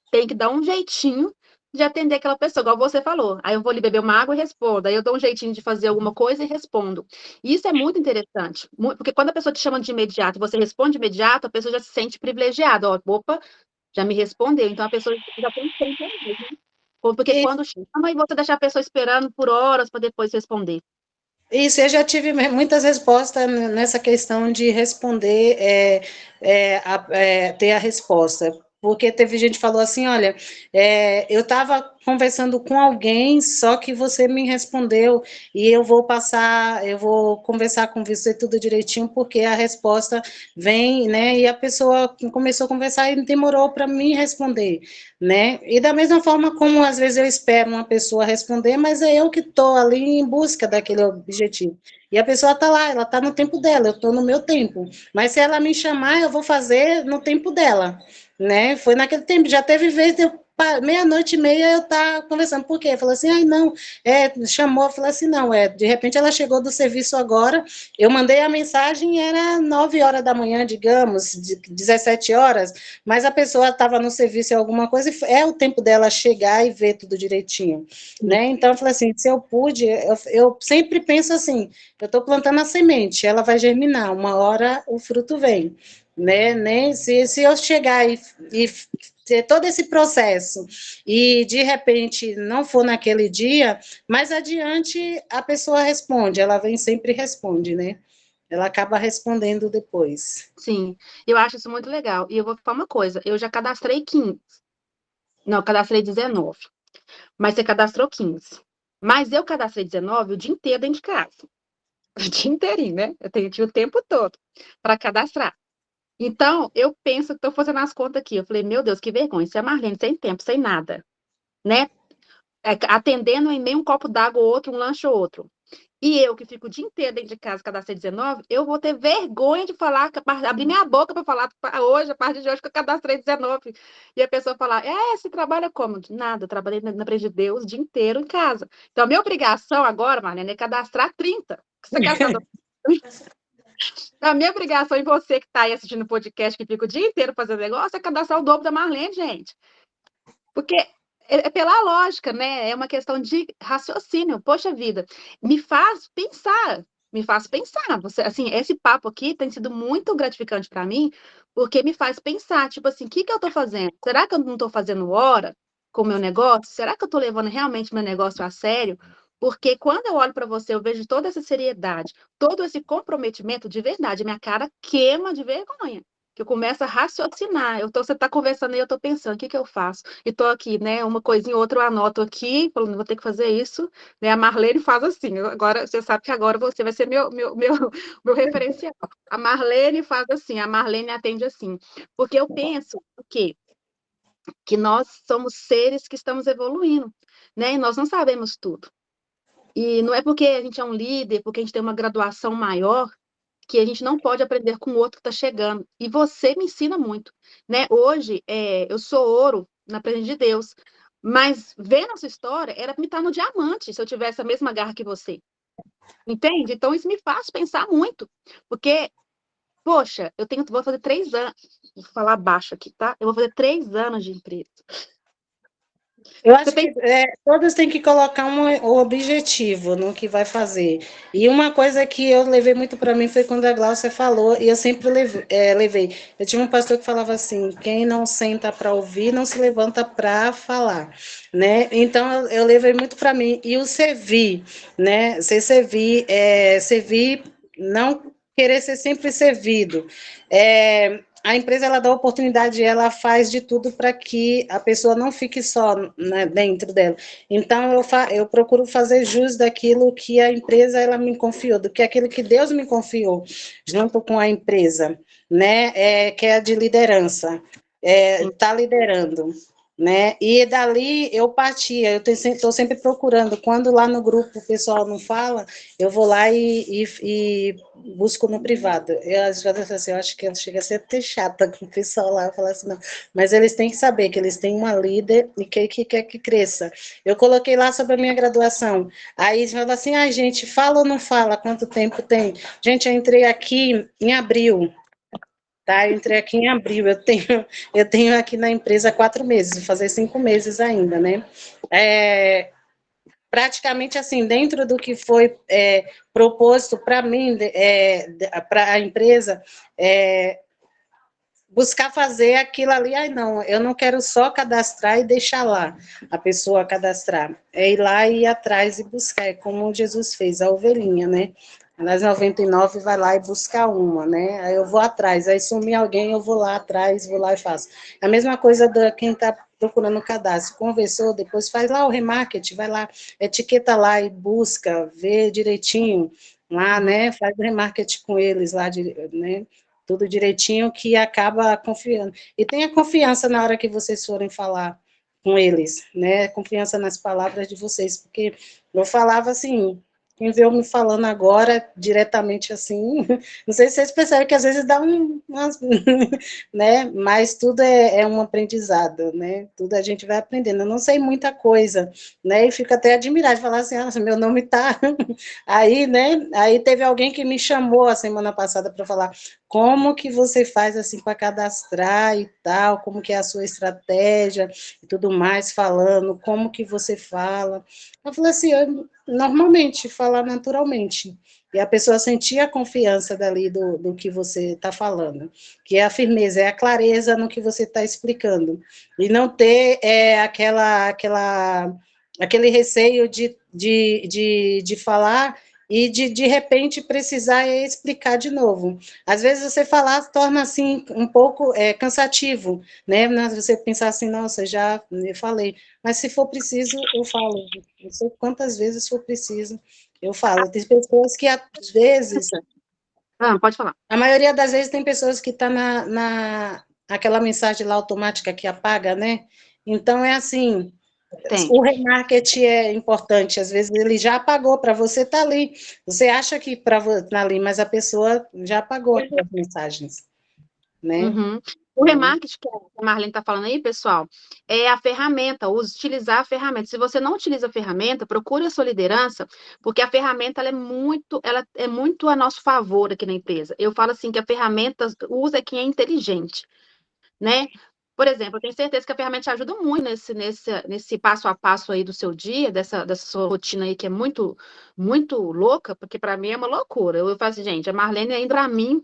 tenho que dar um jeitinho de atender aquela pessoa, igual você falou. Aí eu vou ali beber uma água e respondo. Aí eu dou um jeitinho de fazer alguma coisa e respondo. E isso é muito interessante, porque quando a pessoa te chama de imediato e você responde de imediato, a pessoa já se sente privilegiada. Ó, opa, já me respondeu. Então a pessoa já tem tempo a mais, né? Porque E quando chama e você deixa a pessoa esperando por horas para depois responder. isso, eu já tive muitas respostas nessa questão de responder, ter a resposta. Porque teve gente que falou assim, olha, eu estava conversando com alguém, só que você me respondeu e eu vou conversar com você tudo direitinho, porque a resposta vem, né? E a pessoa começou a conversar e demorou para me responder, né? E da mesma forma como às vezes eu espero uma pessoa responder, mas é eu que estou ali em busca daquele objetivo. E a pessoa está lá, ela está no tempo dela, eu estou no meu tempo. Mas se ela me chamar, eu vou fazer no tempo dela, né? Foi naquele tempo, já teve vez de eu meia-noite e meia eu tá conversando, por quê? Falou assim, ai não, chamou, eu falei assim, não, de repente ela chegou do serviço agora, eu mandei a mensagem, era 9 horas da manhã, digamos, 17 horas, mas a pessoa estava no serviço em alguma coisa, e é o tempo dela chegar e ver tudo direitinho, né? Então eu falei assim, se eu pude, eu sempre penso assim, eu estou plantando a semente, ela vai germinar, uma hora o fruto vem, né? Nem se eu chegar e ter todo esse processo e de repente não for naquele dia, mais adiante a pessoa responde, ela vem sempre responde, né? Ela acaba respondendo depois. Sim, eu acho isso muito legal. E eu vou falar uma coisa, eu já cadastrei 15. Não, cadastrei 19. Mas você cadastrou 15. Mas eu cadastrei 19 o dia inteiro dentro de casa. O dia inteirinho, né? Tinha o tempo todo para cadastrar. Então, eu penso que estou fazendo as contas aqui. Eu falei, meu Deus, que vergonha. Se a Marlene sem tempo, sem nada, né? Atendendo em meio um copo d'água ou outro, um lanche ou outro. E eu, que fico o dia inteiro dentro de casa, cadastrei 19, eu vou ter vergonha de falar, abrir minha boca para falar hoje, a partir de hoje, que eu cadastrei 19. E a pessoa falar, você trabalha como? Nada, eu trabalhei na Frente de Deus o dia inteiro em casa. Então, a minha obrigação agora, Marlene, é cadastrar 30. Você quer saber? A minha obrigação em você que está aí assistindo o podcast, que fica o dia inteiro fazendo negócio, é cadastrar o dobro da Marlene, gente. Porque é pela lógica, né? É uma questão de raciocínio. Poxa vida, me faz pensar, me faz pensar. Você, assim, esse papo aqui tem sido muito gratificante para mim, porque me faz pensar, tipo assim, o que que eu estou fazendo? Será que eu não estou fazendo hora com o meu negócio? Será que eu estou levando realmente meu negócio a sério? Porque quando eu olho para você, eu vejo toda essa seriedade, todo esse comprometimento de verdade, minha cara queima de vergonha. Que eu começo a raciocinar. Você está conversando e eu estou pensando, o que que eu faço? E tô aqui, né? Uma coisinha ou outra eu anoto aqui, falando, vou ter que fazer isso. Né? A Marlene faz assim. Agora, você sabe que agora você vai ser meu referencial. A Marlene faz assim, a Marlene atende assim. Porque eu penso o quê? Que nós somos seres que estamos evoluindo, né? E nós não sabemos tudo. E não é porque a gente é um líder, porque a gente tem uma graduação maior, que a gente não pode aprender com o outro que está chegando. E você me ensina muito, né? Hoje, eu sou ouro na presença de Deus, mas vendo essa história, era para me estar no diamante se eu tivesse a mesma garra que você. Entende? Então, isso me faz pensar muito. Porque, poxa, vou fazer 3 anos, vou falar baixo aqui, tá? Eu vou fazer 3 anos de empresa. Eu Você acho que tem. todos têm que colocar um objetivo no que vai fazer. E uma coisa que eu levei muito para mim foi quando a Glaucia falou, e eu sempre levei. Eu tinha um pastor que falava assim: quem não senta para ouvir, não se levanta para falar. Né? Então, eu levei muito para mim. E o servir, né? Servir, não querer ser sempre servido. A empresa ela dá oportunidade, ela faz de tudo para que a pessoa não fique só, né, dentro dela. Então eu procuro fazer jus daquilo que a empresa ela me confiou, do que aquilo que Deus me confiou, junto com a empresa, né? Que é de liderança, tá liderando. Né? E dali eu partia, eu estou sempre procurando. Quando lá no grupo o pessoal não fala, eu vou lá e busco no privado. Às vezes assim, eu acho que chega a ser até chata com o pessoal lá, falar assim, não. Mas eles têm que saber que eles têm uma líder e que quer que cresça. Eu coloquei lá sobre a minha graduação. Aí fala assim, gente, fala ou não fala? Quanto tempo tem? Gente, eu entrei aqui em abril. Tá, eu entrei aqui em abril, eu tenho aqui na empresa 4 meses, vou fazer 5 meses ainda, né? Praticamente assim, dentro do que foi proposto para mim, para a empresa, buscar fazer aquilo ali, não, eu não quero só cadastrar e deixar lá a pessoa cadastrar, é ir lá e ir atrás e buscar, é como Jesus fez, a ovelhinha, né? Nas 99 vai lá e busca uma, né? Aí eu vou atrás, aí sumir alguém, eu vou lá atrás, vou lá e faço. A mesma coisa da quem está procurando o cadastro, conversou, depois faz lá o remarketing, vai lá, etiqueta lá e busca, vê direitinho lá, né? Faz o remarketing com eles lá, né? Tudo direitinho, que acaba confiando. E tenha confiança na hora que vocês forem falar com eles, né? Confiança nas palavras de vocês, porque eu falava assim, quem vê eu me falando agora, diretamente assim, não sei se vocês percebem que às vezes dá né? Mas tudo é um aprendizado, né? Tudo a gente vai aprendendo. Eu não sei muita coisa, né? E fico até admirada de falar assim, meu nome tá aí, né? Aí teve alguém que me chamou a semana passada para falar como que você faz assim para cadastrar e tal, como que é a sua estratégia e tudo mais, falando, como que você fala. Eu falei assim, normalmente, falar naturalmente. E a pessoa sentir a confiança dali do que você está falando, que é a firmeza, é a clareza no que você está explicando. E não ter aquele receio de falar e de repente precisar explicar de novo. Às vezes você falar torna assim um pouco cansativo, né? Você pensar assim, nossa, já eu falei, mas se for preciso, eu falo. Não sei quantas vezes for preciso, eu falo. Tem pessoas que às vezes, Pode falar. a maioria das vezes tem pessoas que estão aquela mensagem lá automática que apaga, né? Então é assim, Tem. o remarketing é importante, às vezes ele já apagou, para você estar ali. Você acha que para estar ali, mas a pessoa já apagou aquelas mensagens, né? Uhum. O remarketing que a Marlene está falando aí, pessoal, é a ferramenta, utilizar a ferramenta. Se você não utiliza a ferramenta, procure a sua liderança, porque a ferramenta ela é muito a nosso favor aqui na empresa. Eu falo assim que a ferramenta usa quem é inteligente, né? Por exemplo, eu tenho certeza que a ferramenta te ajuda muito nesse passo a passo aí do seu dia, dessa sua rotina aí que é muito louca, porque para mim é uma loucura. Eu falo assim, gente, a Marlene ainda para mim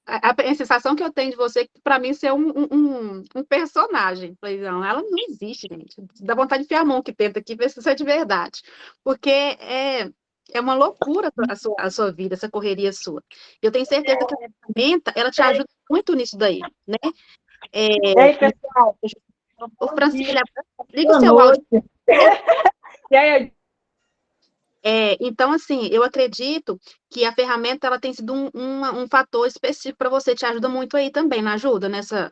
a sensação que eu tenho de você é que para mim você é um personagem. Falei, não, ela não existe, gente. Dá vontade de enfiar a mão que tenta aqui, ver se isso é de verdade. Porque é uma loucura a sua vida, essa correria sua. Eu tenho certeza que a ferramenta, ela te ajuda muito nisso daí, né? É, E aí, pessoal? ô, Bom dia, Francília, liga o boa seu áudio. noite. E aí, Então, assim, eu acredito que a ferramenta ela tem sido um fator específico para você, te ajuda muito aí também, não ajuda nessa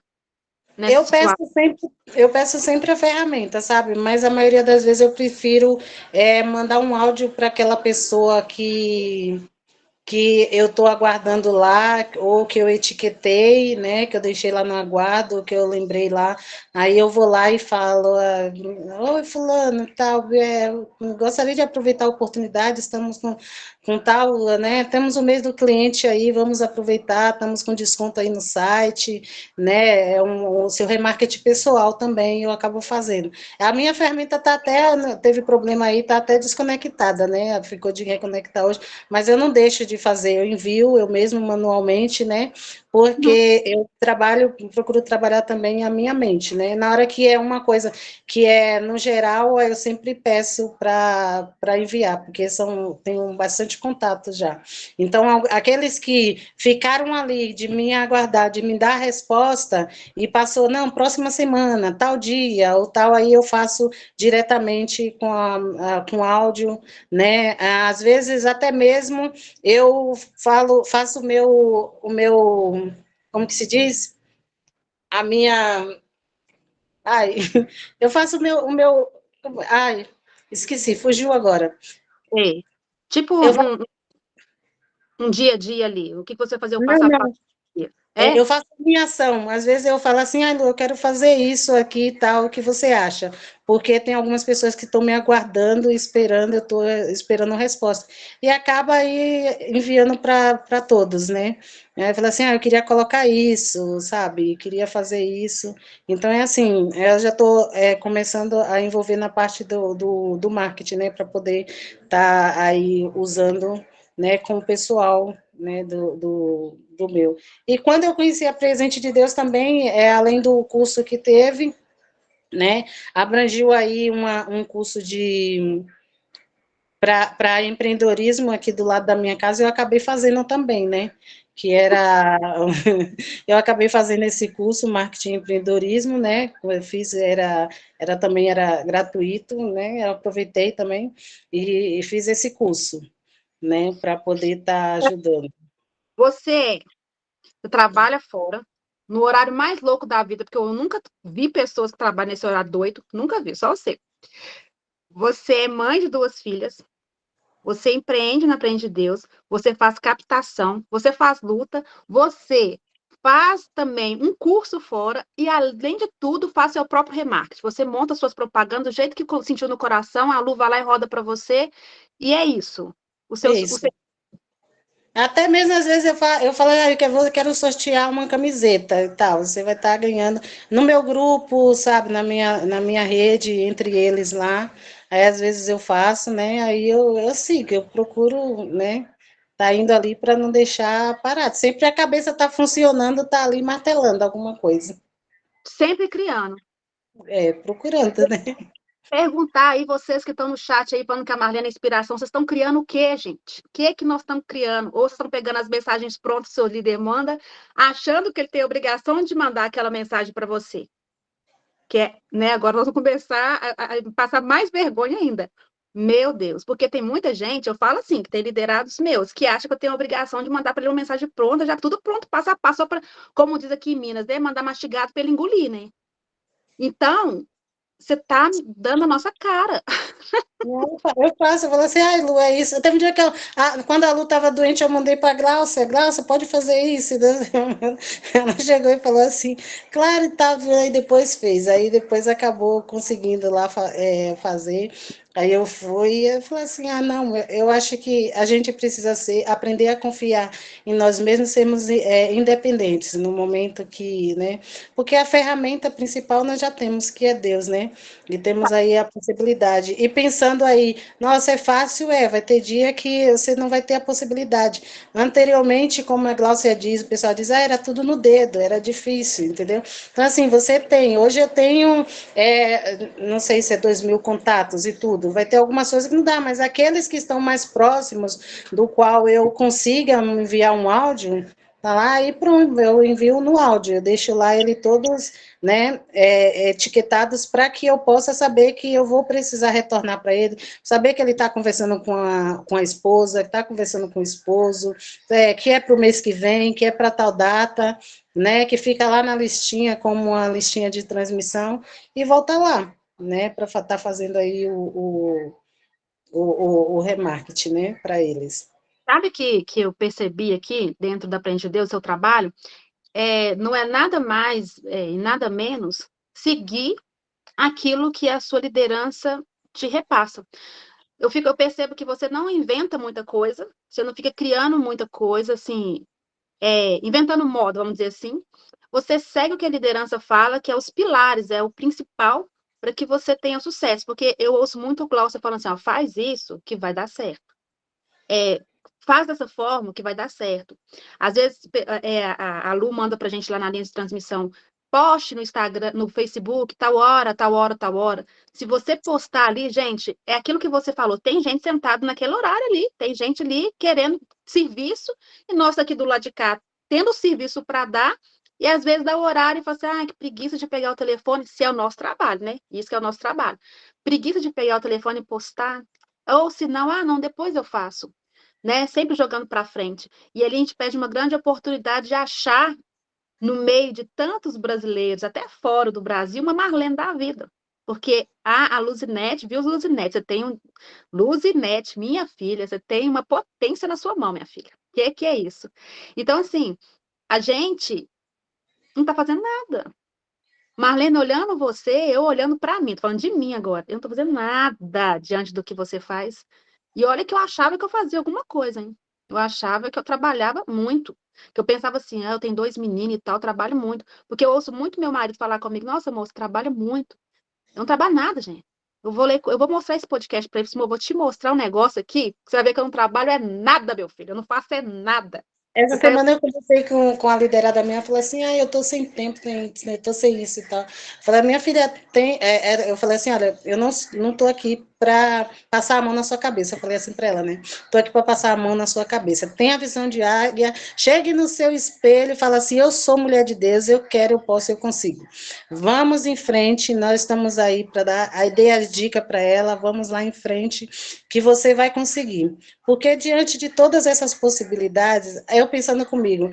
Eu peço situação? sempre, eu peço sempre a ferramenta, sabe? Mas a maioria das vezes eu prefiro mandar um áudio para aquela pessoa que eu estou aguardando lá, ou que eu etiquetei, né, que eu deixei lá no aguardo, ou que eu lembrei lá, aí eu vou lá e falo, oi, fulano, tal, gostaria de aproveitar a oportunidade, estamos com tal, né, temos o mês do cliente aí, vamos aproveitar, estamos com desconto aí no site, né, o seu remarketing pessoal também eu acabo fazendo. A minha ferramenta está até, teve problema aí, está até desconectada, né, ficou de reconectar hoje, mas eu não deixo de fazer, eu envio eu mesmo manualmente, né? Porque eu procuro trabalhar também a minha mente, né? Na hora que é uma coisa que é no geral, eu sempre peço para enviar, porque tenho bastante contato já. Então, aqueles que ficaram ali de me aguardar, de me dar a resposta, e passou, não, próxima semana, tal dia, ou tal, aí eu faço diretamente com áudio, né? Às vezes até mesmo eu faço como que se diz? A minha, ai, eu faço ai, esqueci, fugiu agora. É. Tipo Eu um dia a dia ali, o que você fazer o passo a não, passo do dia. É? eu faço minha ação. Às vezes eu falo assim, ah, Lu, eu quero fazer isso aqui e tal, o que você acha? Porque tem algumas pessoas que estão me aguardando, esperando, eu estou esperando a resposta. E acaba aí enviando para todos, né? Aí fala assim, ah, eu queria colocar isso, sabe? Queria fazer isso. Então é assim, eu já estou começando a envolver na parte do marketing, né? Para poder estar aí usando, né, com o pessoal, né, do meu. E quando eu conheci a Presente de Deus também, além do curso que teve, né, abrangiu aí um curso para empreendedorismo aqui do lado da minha casa, eu acabei fazendo também, né, que era, eu acabei fazendo esse curso, marketing e empreendedorismo, né, eu fiz, também era gratuito, né, eu aproveitei também e fiz esse curso, né, para poder estar ajudando. Você trabalha fora, no horário mais louco da vida, porque eu nunca vi pessoas que trabalham nesse horário doido, nunca vi, só você. Você é mãe de 2 filhas, você empreende na Aprende de Deus, você faz captação, você faz luta, você faz também um curso fora e, além de tudo, faz seu próprio remarketing. Você monta suas propagandas do jeito que sentiu no coração, a Lu vai lá e roda para você, e é isso. O Isso. seu... Até mesmo às vezes eu falo, ah, eu quero sortear uma camiseta e tal. Você vai estar ganhando no meu grupo, sabe, na minha rede, entre eles lá. Aí às vezes eu faço, né? Aí eu sigo, eu procuro, né? Tá indo ali para não deixar parado. Sempre a cabeça tá funcionando, tá ali martelando alguma coisa. Sempre criando. Procurando, né? Perguntar aí, vocês que estão no chat aí, falando que a Marlene é inspiração, vocês estão criando o quê, gente? O que é que nós estamos criando? Ou vocês estão pegando as mensagens prontas que o seu líder manda, achando que ele tem a obrigação de mandar aquela mensagem para você? Que é, né? Agora nós vamos começar a passar mais vergonha ainda. Meu Deus, porque tem muita gente, eu falo assim, que tem liderados meus, que acha que eu tenho a obrigação de mandar para ele uma mensagem pronta, já tudo pronto, passo a passo, só para, como diz aqui em Minas, né? Mandar mastigado para ele engolir, né? Então, você está dando a nossa cara. Eu faço, eu falo assim, ai, Lu, é isso. Teve um dia que quando a Lu estava doente, eu mandei para a Glaucia, Glaucia, pode fazer isso. Ela chegou e falou assim, claro, e tal, aí depois fez. Aí depois acabou conseguindo lá fazer. Aí eu fui e eu falei assim, não, eu acho que a gente precisa aprender a confiar em nós mesmos, sermos independentes no momento que, né? Porque a ferramenta principal nós já temos, que é Deus, né? E temos aí a possibilidade. E pensando aí, nossa, é fácil, vai ter dia que você não vai ter a possibilidade. Anteriormente, como a Glaucia diz, o pessoal diz, era tudo no dedo, era difícil, entendeu? Então, assim, você tem, hoje eu tenho, não sei se é 2.000 contatos e tudo, vai ter algumas coisas que não dá, mas aqueles que estão mais próximos, do qual eu consiga enviar um áudio, tá lá e pronto, eu envio no áudio, eu deixo lá ele todos, né, etiquetados para que eu possa saber que eu vou precisar retornar para ele, saber que ele está conversando com a esposa, que está conversando com o esposo, que é para o mês que vem, que é para tal data, né, que fica lá na listinha como uma listinha de transmissão e volta lá, né, para estar fazendo aí o remarketing, né, para eles. Sabe que eu percebi aqui, dentro da Aprende Deus, seu trabalho, não é nada mais e nada menos seguir aquilo que a sua liderança te repassa. Eu percebo que você não inventa muita coisa, você não fica criando muita coisa, assim, inventando moda, vamos dizer assim. Você segue o que a liderança fala, que é os pilares, é o principal para que você tenha sucesso. Porque eu ouço muito o Glaucio falando assim, ó, faz isso que vai dar certo. Faz dessa forma que vai dar certo. Às vezes a Lu manda para a gente lá na linha de transmissão, poste no Instagram, no Facebook, tal hora, tal hora, tal hora. Se você postar ali, gente, é aquilo que você falou, tem gente sentada naquele horário ali, tem gente ali querendo serviço, e nós aqui do lado de cá, tendo serviço para dar, e às vezes dá o horário e fala assim, que preguiça de pegar o telefone, se é o nosso trabalho, né? Isso que é o nosso trabalho. Preguiça de pegar o telefone e postar, ou se não, não, depois eu faço. Né? Sempre jogando para frente. E ali a gente perde uma grande oportunidade de achar, no meio de tantos brasileiros, até fora do Brasil, uma Marlene da vida. Porque a Luzinete, viu, Luzinete? Você tem Luzinete, minha filha, você tem uma potência na sua mão, minha filha. Que é isso? Então, assim, a gente não está fazendo nada. Marlene olhando você, eu olhando para mim, tô falando de mim agora. Eu não tô fazendo nada diante do que você faz. E olha que eu achava que eu fazia alguma coisa, hein? Eu achava que eu trabalhava muito. Que eu pensava assim, eu tenho 2 meninos e tal, trabalho muito. Porque eu ouço muito meu marido falar comigo, nossa, moço, trabalha muito. Eu não trabalho nada, gente. Eu vou mostrar esse podcast para eles, eu vou te mostrar um negócio aqui, que você vai ver que eu não trabalho nada, meu filho. Eu não faço nada. Essa Eu quero... semana eu conversei com a liderada minha, falei assim, eu tô sem tempo, eu tô sem isso e tal. Falei, minha filha tem, eu falei assim, olha, eu não tô aqui para passar a mão na sua cabeça. Eu falei assim para ela, né? Tô aqui para passar a mão na sua cabeça. Tenha a visão de águia, chegue no seu espelho e fala assim, eu sou mulher de Deus, eu quero, eu posso, eu consigo. Vamos em frente, nós estamos aí para dar, aí dei a dica para ela, vamos lá em frente, que você vai conseguir. Porque diante de todas essas possibilidades, eu pensando comigo,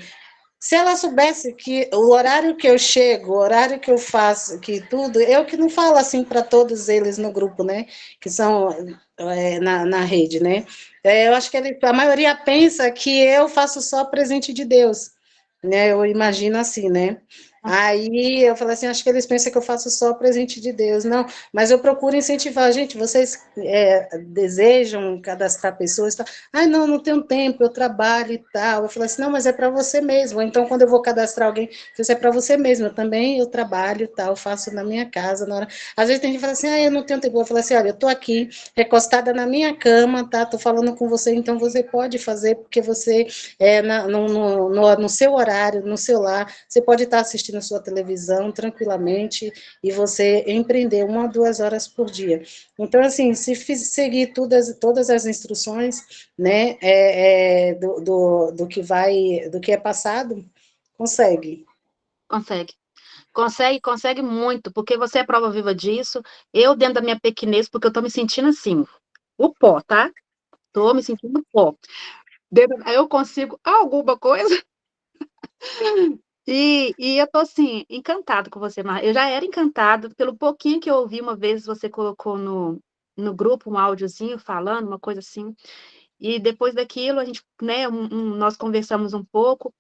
se ela soubesse que o horário que eu chego, o horário que eu faço, que tudo, eu que não falo assim para todos eles no grupo, né, que são na rede, né, eu acho que a maioria pensa que eu faço só presente de Deus, né, eu imagino assim, né, aí eu falei assim, acho que eles pensam que eu faço só presente de Deus, não, mas eu procuro incentivar, gente, vocês desejam cadastrar pessoas, tá? Não tenho tempo, eu trabalho e tal, eu falei assim, não, mas é para você mesmo, então quando eu vou cadastrar alguém, isso é para você mesmo, eu trabalho e tal, faço na minha casa, na hora, às vezes tem gente que fala assim, eu não tenho tempo, eu falo assim, olha, eu tô aqui, recostada na minha cama, tá, tô falando com você, então você pode fazer, porque você no seu horário, no seu lar, você pode estar assistindo a sua televisão tranquilamente e você empreender 1 a 2 horas por dia. Então, assim, se seguir todas as instruções, né, do que é passado, consegue. Consegue muito, porque você é prova viva disso. Eu, dentro da minha pequenez, porque eu tô me sentindo assim, o pó, tá? Tô me sentindo pó. Aí eu consigo alguma coisa e eu tô assim, encantada com você, Mar. Eu já era encantada pelo pouquinho que eu ouvi uma vez você colocou no grupo um áudiozinho falando, uma coisa assim. E depois daquilo, a gente, né, nós conversamos um pouco,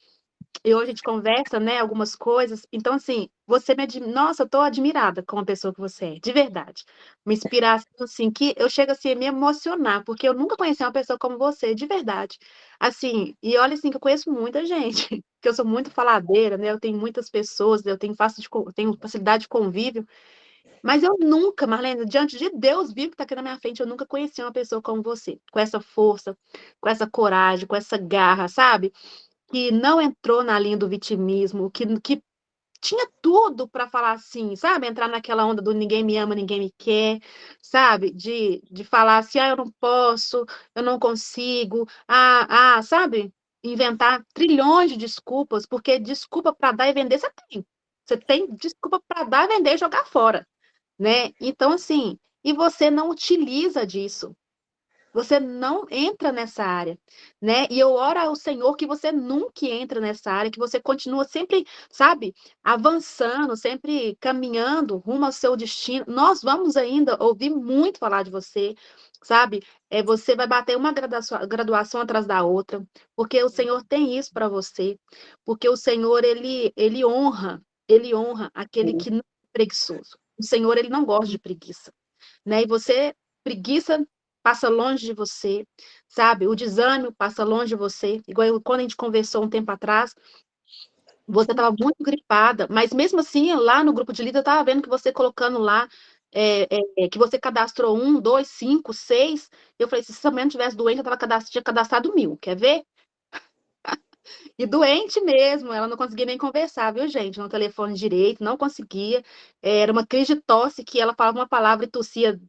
e hoje a gente conversa, né, algumas coisas. Então, assim, você me admira. Nossa, eu tô admirada com a pessoa que você é, de verdade. Uma inspiração, assim, que eu chego assim, a me emocionar, porque eu nunca conheci uma pessoa como você, de verdade. Assim, e olha assim, que eu conheço muita gente, que eu sou muito faladeira, né? Eu tenho muitas pessoas, eu tenho, tenho facilidade de convívio. Mas eu nunca, Marlene, diante de Deus vivo que está aqui na minha frente, eu nunca conheci uma pessoa como você, com essa força, com essa coragem, com essa garra, sabe? Que não entrou na linha do vitimismo, que tinha tudo para falar assim, sabe? Entrar naquela onda do ninguém me ama, ninguém me quer, sabe? De falar assim, eu não posso, eu não consigo, sabe? Inventar trilhões de desculpas, porque desculpa para dar e vender você tem. Você tem desculpa para dar, vender e jogar fora, né? Então, assim, e você não utiliza disso. Você não entra nessa área, né? E eu oro ao Senhor que você nunca entra nessa área, que você continua sempre, sabe, avançando, sempre caminhando rumo ao seu destino. Nós vamos ainda ouvir muito falar de você, sabe? Você vai bater uma graduação atrás da outra, porque o Senhor tem isso para você, porque o Senhor, ele honra aquele que não é preguiçoso. O Senhor, ele não gosta de preguiça, né? E você, preguiça passa longe de você, sabe? O desânimo passa longe de você. Igual quando a gente conversou um tempo atrás, você estava muito gripada, mas mesmo assim, lá no grupo de líder, eu estava vendo que você colocando lá, que você cadastrou 1, 2, 5, 6. Eu falei, se essa mulher não tivesse doente, tinha cadastrado 1.000, quer ver? E doente mesmo, ela não conseguia nem conversar, viu, gente? No telefone direito, não conseguia. Era uma crise de tosse que ela falava uma palavra e tossia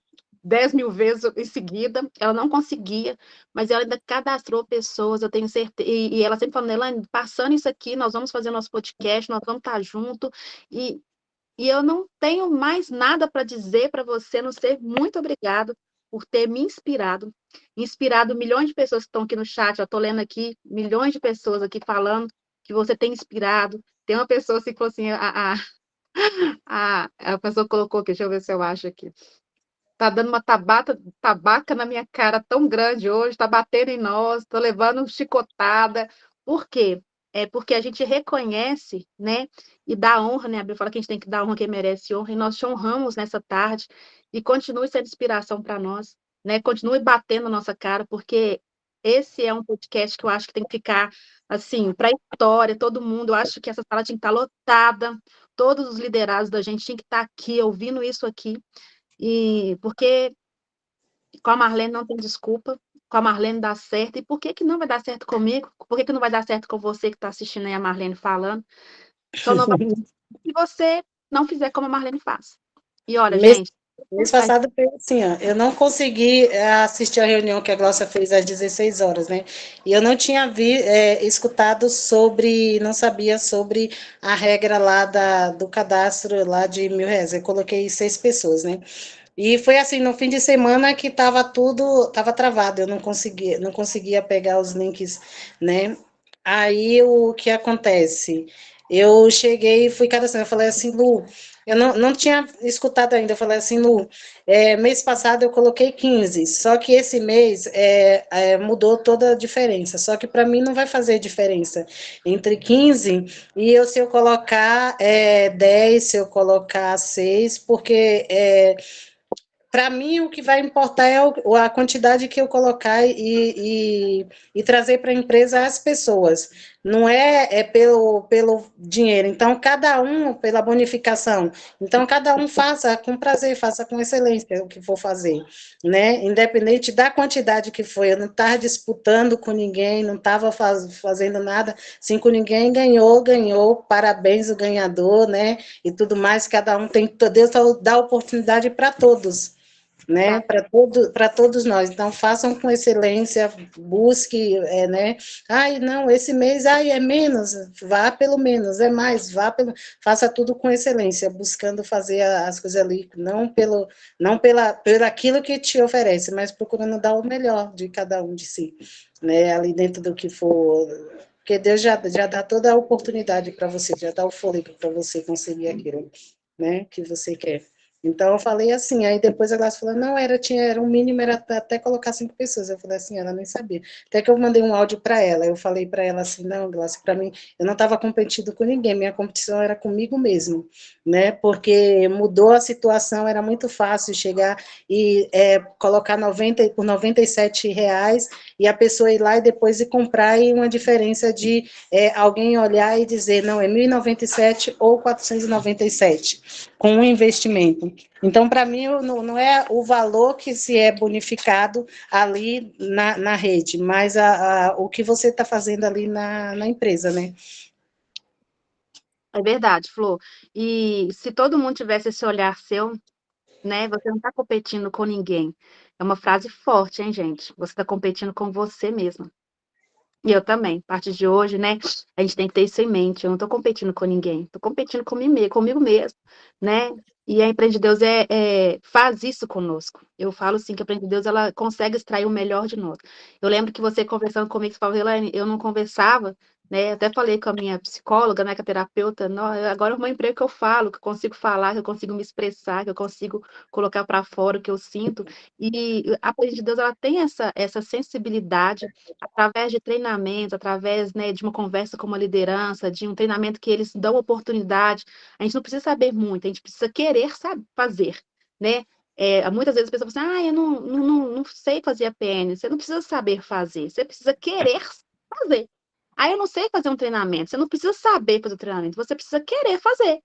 10.000 vezes em seguida, ela não conseguia, mas ela ainda cadastrou pessoas, eu tenho certeza, e ela sempre falando, Elaine, passando isso aqui, nós vamos fazer nosso podcast, nós vamos estar junto, e eu não tenho mais nada para dizer para você, a não ser muito obrigado por ter me inspirado milhões de pessoas que estão aqui no chat, eu estou lendo aqui, milhões de pessoas aqui falando que você tem inspirado, tem uma pessoa assim que falou assim, a pessoa colocou aqui, deixa eu ver se eu acho aqui, tá dando uma tabaca na minha cara tão grande hoje, tá batendo em nós, tô levando chicotada. Por quê? É porque a gente reconhece, né, e dá honra, né? A Bíblia fala que a gente tem que dar honra a quem merece honra, e nós te honramos nessa tarde, e continue sendo inspiração para nós, né? Continue batendo na nossa cara, porque esse é um podcast que eu acho que tem que ficar, assim, para a história, todo mundo. Eu acho que essa sala tinha que estar lotada, todos os liderados da gente tinham que estar aqui, ouvindo isso aqui, e porque com a Marlene não tem desculpa, com a Marlene dá certo, e por que que não vai dar certo comigo? Por que que não vai dar certo com você que está assistindo aí a Marlene falando? Só não vai dar certo se você não fizer como a Marlene faz. E olha, Mês, gente, mês passado foi assim, ó, eu não consegui assistir a reunião que a Glócia fez às 16 horas, né? E eu não tinha escutado sobre, não sabia sobre a regra lá do cadastro lá de R$ 1.000. Eu coloquei 6 pessoas, né? E foi assim, no fim de semana que estava travado, eu não conseguia pegar os links, né? Aí o que acontece? Eu cheguei e fui cadastrando, eu falei assim, Lu, eu não tinha escutado ainda, eu falei assim, Lu, mês passado eu coloquei 15, só que esse mês mudou toda a diferença, só que para mim não vai fazer diferença entre 15 e se eu colocar 10, se eu colocar 6, porque para mim, o que vai importar é a quantidade que eu colocar e trazer para a empresa as pessoas. Não é pelo dinheiro. Então, cada um, pela bonificação. Então, cada um faça com prazer, faça com excelência o que for fazer, né? Independente da quantidade que foi. Eu não estava disputando com ninguém, não estava fazendo nada. Assim, com ninguém ganhou. Parabéns, o ganhador, né? E tudo mais. Cada um tem. Deus dá oportunidade para todos, né, tá, para todos nós. Então, façam com excelência, busque, né, não, esse mês, é menos, vá pelo menos, é mais, faça tudo com excelência, buscando fazer as coisas ali, não pelo aquilo que te oferece, mas procurando dar o melhor de cada um de si, né, ali dentro do que for, porque Deus já dá toda a oportunidade para você, já dá o fôlego para você conseguir aquilo, né, que você quer. Então, eu falei assim, aí depois a Glaucia falou, não, era um mínimo, era até colocar 5 pessoas. Eu falei assim, ela nem sabia. Até que eu mandei um áudio para ela, eu falei para ela assim, não, Glaucia, para mim, eu não estava competindo com ninguém, minha competição era comigo mesmo, né, porque mudou a situação, era muito fácil chegar e colocar 90 por R$ 97, e a pessoa ir lá e depois ir comprar, e uma diferença de alguém olhar e dizer, não, é 1.097 ou 497, com um investimento. Então, para mim, não é o valor que se é bonificado ali na rede, mas o que você está fazendo ali na empresa, né? É verdade, Flor. E se todo mundo tivesse esse olhar seu, né? Você não está competindo com ninguém. É uma frase forte, hein, gente? Você está competindo com você mesma. E eu também. A partir de hoje, né? A gente tem que ter isso em mente. Eu não estou competindo com ninguém. Estou competindo comigo mesmo, né? E a Empreende Deus faz isso conosco. Eu falo assim que a Empreende Deus ela consegue extrair o melhor de nós. Eu lembro que você conversando comigo, você falou, Elaine, eu não conversava, né? Até falei com a minha psicóloga, né? Com a terapeuta, não, agora é um emprego que eu falo, que eu consigo falar, que eu consigo me expressar, que eu consigo colocar para fora o que eu sinto. E a Empreende Deus ela tem essa sensibilidade através de treinamentos, através, né, de uma conversa com uma liderança, de um treinamento que eles dão oportunidade. A gente não precisa saber muito, a gente precisa querer fazer, né? Muitas vezes as pessoas falam assim, eu não sei fazer a PN. Você não precisa saber fazer, você precisa querer fazer. Eu não sei fazer um treinamento, você não precisa saber fazer o treinamento, você precisa querer fazer.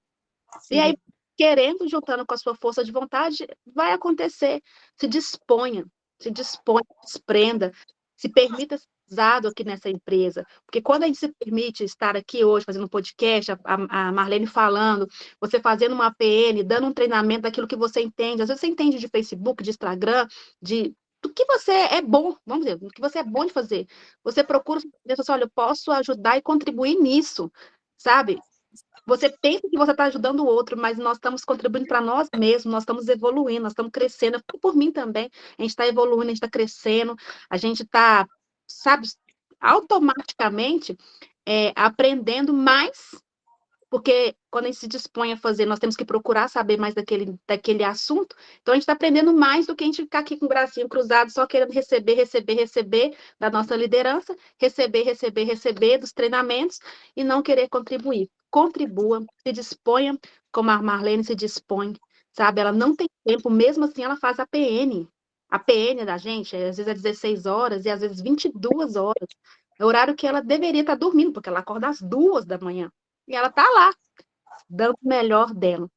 Sim. E aí, querendo, juntando com a sua força de vontade, vai acontecer. Se disponha, se desprenda, se permita ser usado aqui nessa empresa. Porque quando a gente se permite estar aqui hoje, fazendo um podcast, a Marlene falando, você fazendo uma APN, dando um treinamento daquilo que você entende. Às vezes você entende de Facebook, de Instagram, do que você é bom, vamos dizer, do que você é bom de fazer. Você procura, você olha, eu posso ajudar e contribuir nisso, sabe? Você pensa que você está ajudando o outro, mas nós estamos contribuindo para nós mesmos, nós estamos evoluindo, nós estamos crescendo. Por mim também, a gente está evoluindo, a gente está crescendo, a gente está, sabe, automaticamente aprendendo mais, porque quando a gente se dispõe a fazer, nós temos que procurar saber mais daquele assunto, então a gente está aprendendo mais do que a gente ficar aqui com o bracinho cruzado, só querendo receber da nossa liderança, receber dos treinamentos e não querer contribuir. Contribua, se disponha, como a Marlene se dispõe, sabe? Ela não tem tempo, mesmo assim ela faz a PN. A PN da gente, às vezes é 16 horas e às vezes 22 horas. É o horário que ela deveria estar dormindo, porque ela acorda às 2 da manhã. E ela está lá, dando o melhor dela,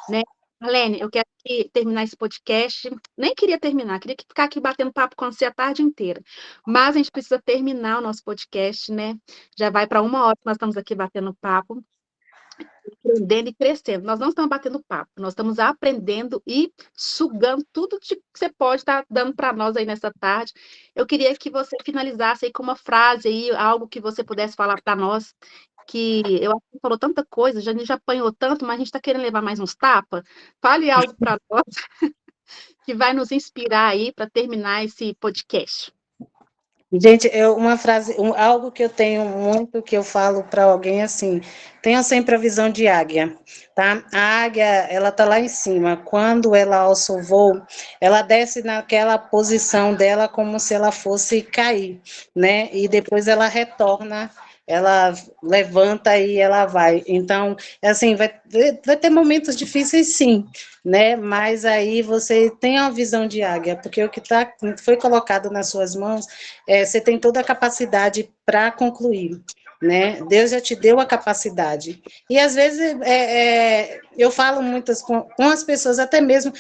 né? Marlene, eu quero terminar esse podcast. Nem queria terminar, queria ficar aqui batendo papo com você a tarde inteira. Mas a gente precisa terminar o nosso podcast, né? Já vai para 1 hora que nós estamos aqui batendo papo, aprendendo e crescendo. Nós não estamos batendo papo, nós estamos aprendendo e sugando tudo que você pode estar dando para nós aí nessa tarde. Eu queria que você finalizasse aí com uma frase aí, algo que você pudesse falar para nós, que eu acho que falou tanta coisa, a gente já apanhou tanto, mas a gente está querendo levar mais uns tapas. Fale algo para nós que vai nos inspirar aí para terminar esse podcast. Gente, uma frase, algo que eu tenho muito, que eu falo para alguém assim, tenha sempre a visão de águia, tá? A águia, ela tá lá em cima, quando ela alça o voo, ela desce naquela posição dela como se ela fosse cair, né? E depois ela retorna, ela levanta e ela vai. Então, assim, vai ter momentos difíceis, sim, né? Mas aí você tem a visão de águia, porque o que foi colocado nas suas mãos, você tem toda a capacidade para concluir, né? Deus já te deu a capacidade. E às vezes eu falo muitas com as pessoas, até mesmo,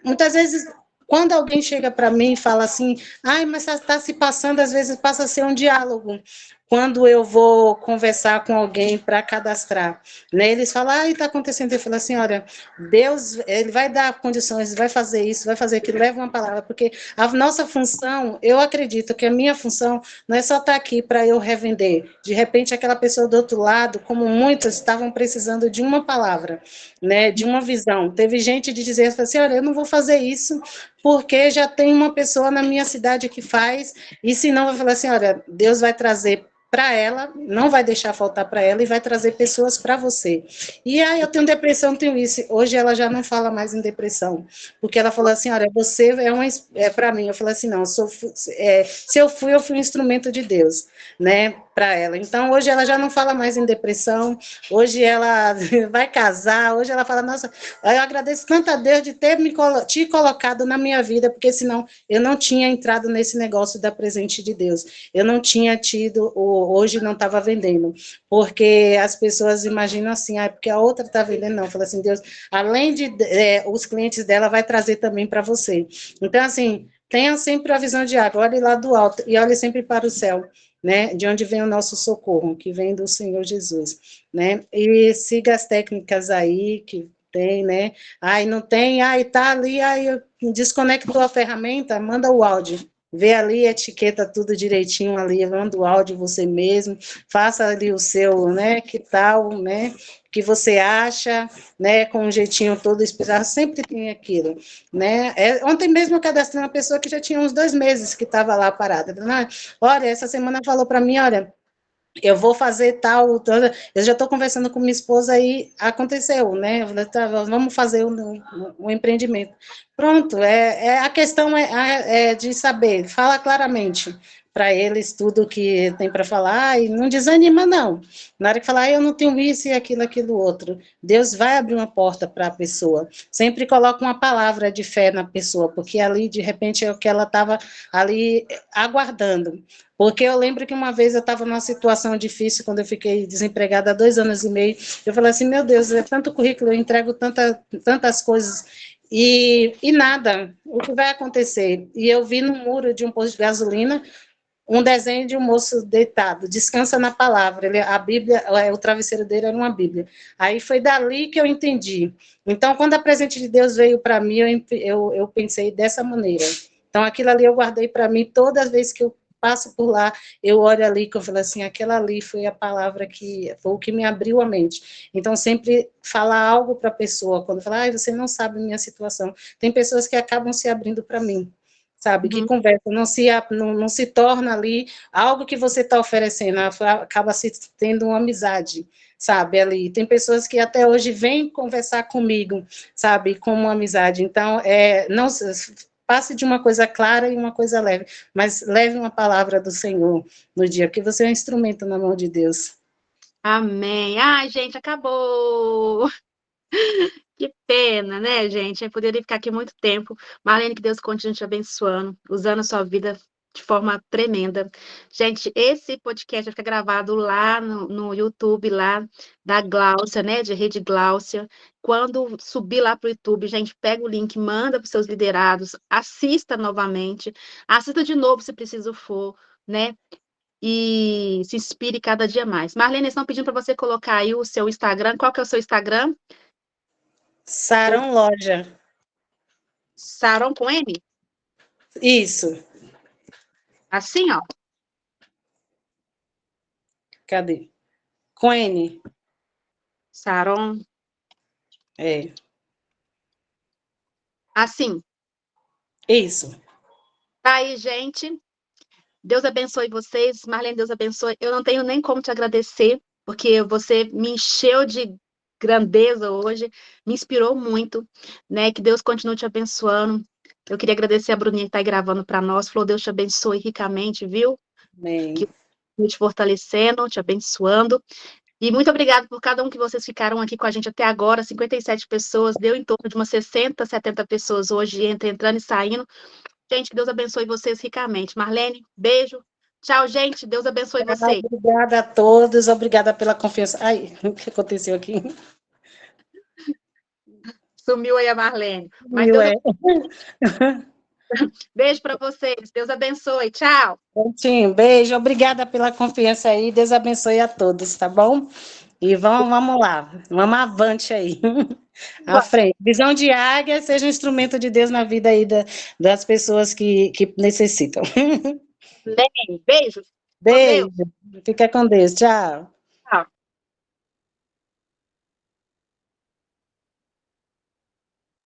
muitas vezes. Quando alguém chega para mim e fala assim, ai, mas está se passando, às vezes passa a ser um diálogo. Quando eu vou conversar com alguém para cadastrar, né? Eles falam, está acontecendo. Eu falo assim, olha, Deus, ele vai dar condições, vai fazer isso, vai fazer aquilo, leva uma palavra, porque a nossa função, eu acredito que a minha função não é só estar aqui para eu revender. De repente, aquela pessoa do outro lado, como muitas estavam precisando de uma palavra, né? De uma visão. Teve gente de dizer assim, olha, eu não vou fazer isso porque já tem uma pessoa na minha cidade que faz, e se não, vai falar assim, olha, Deus vai trazer para ela, não vai deixar faltar para ela e vai trazer pessoas para você. E aí eu tenho depressão, tenho isso. Hoje ela já não fala mais em depressão, porque ela falou assim, olha, você para mim. Eu falei assim, não, se eu fui um instrumento de Deus, né, para ela. Então hoje ela já não fala mais em depressão. Hoje ela vai casar. Hoje ela fala, nossa, eu agradeço tanto a Deus de ter te colocado na minha vida, porque senão eu não tinha entrado nesse negócio da presente de Deus. Eu não tinha tido, hoje não estava vendendo, porque as pessoas imaginam assim, porque a outra está vendendo, não. Fala assim, Deus, além de os clientes dela, vai trazer também para você. Então, assim, tenha sempre a visão de água, olhe lá do alto e olhe sempre para o céu, né, de onde vem o nosso socorro, que vem do Senhor Jesus, né, e siga as técnicas aí, que tem, né, não tem, tá ali, desconectou a ferramenta, manda o áudio, vê ali, etiqueta tudo direitinho ali, manda o áudio você mesmo, faça ali o seu, né, que tal, né, que você acha, né, com um jeitinho todo especial, sempre tem aquilo, né, ontem mesmo eu cadastrei uma pessoa que já tinha uns 2 meses que estava lá parada, olha, essa semana falou para mim, olha, eu vou fazer tal, eu já estou conversando com minha esposa e aconteceu, né? Vamos fazer um empreendimento. Pronto, a questão é de saber, fala claramente para eles tudo que tem para falar e não desanima, não. Na hora que falar, eu não tenho isso e aquilo outro, Deus vai abrir uma porta para a pessoa. Sempre coloca uma palavra de fé na pessoa, porque ali, de repente, é o que ela estava ali aguardando. Porque eu lembro que uma vez eu estava numa situação difícil, quando eu fiquei desempregada há 2 anos e meio, eu falei assim, meu Deus, é tanto currículo, eu entrego tantas coisas, e nada, o que vai acontecer? E eu vi no muro de um posto de gasolina, um desenho de um moço deitado, descansa na palavra, a Bíblia, o travesseiro dele era uma Bíblia. Aí foi dali que eu entendi. Então, quando a presente de Deus veio para mim, eu pensei dessa maneira. Então, aquilo ali eu guardei para mim, todas as vezes que eu passo por lá, eu olho ali, que eu falo assim, aquela ali foi a palavra que, foi o que me abriu a mente. Então, sempre falar algo para a pessoa, quando fala, você não sabe a minha situação. Tem pessoas que acabam se abrindo para mim, sabe, que conversa, não se torna ali algo que você está oferecendo, acaba se tendo uma amizade, sabe, ali. Tem pessoas que até hoje vêm conversar comigo, sabe, como uma amizade. Então, não passe de uma coisa clara e uma coisa leve, mas leve uma palavra do Senhor no dia, porque você é um instrumento na mão de Deus. Amém. Ai, gente, acabou. Que pena, né, gente? Eu poderia ficar aqui muito tempo. Marlene, que Deus continue te abençoando, usando a sua vida de forma tremenda. Gente, esse podcast vai ficar gravado lá no YouTube, lá da Gláucia, né, de Rede Gláucia. Quando subir lá para o YouTube, gente, pega o link, manda para os seus liderados, assista novamente, assista de novo se preciso for, né? E se inspire cada dia mais. Marlene, eles estão pedindo para você colocar aí o seu Instagram. Qual que é o seu Instagram? Saron Loja. Saron com M? Isso. Assim, ó. Cadê? Com N. Saron. É. Assim. Isso. Tá aí, gente. Deus abençoe vocês. Marlene, Deus abençoe. Eu não tenho nem como te agradecer, porque você me encheu de grandeza hoje, me inspirou muito, né? Que Deus continue te abençoando. Eu queria agradecer a Bruninha que está aí gravando para nós. Falou, Deus te abençoe ricamente, viu? Amém. Que te fortalecendo, te abençoando. E muito obrigada por cada um que vocês ficaram aqui com a gente até agora, 57 pessoas, deu em torno de umas 60, 70 pessoas hoje, entrando e saindo. Gente, que Deus abençoe vocês ricamente. Marlene, beijo. Tchau, gente. Deus abençoe vocês. Obrigada a todos, obrigada pela confiança. Ai, o que aconteceu aqui? Sumiu aí a Marlene. Mas Sumiu, Beijo para vocês. Deus abençoe. Tchau. Prontinho, beijo, obrigada pela confiança aí, Deus abençoe a todos, tá bom? E vamos lá, vamos avante aí, à frente. Visão de águia, seja um instrumento de Deus na vida aí das pessoas que necessitam. Bem, beijo. Beijo, fica com Deus, tchau.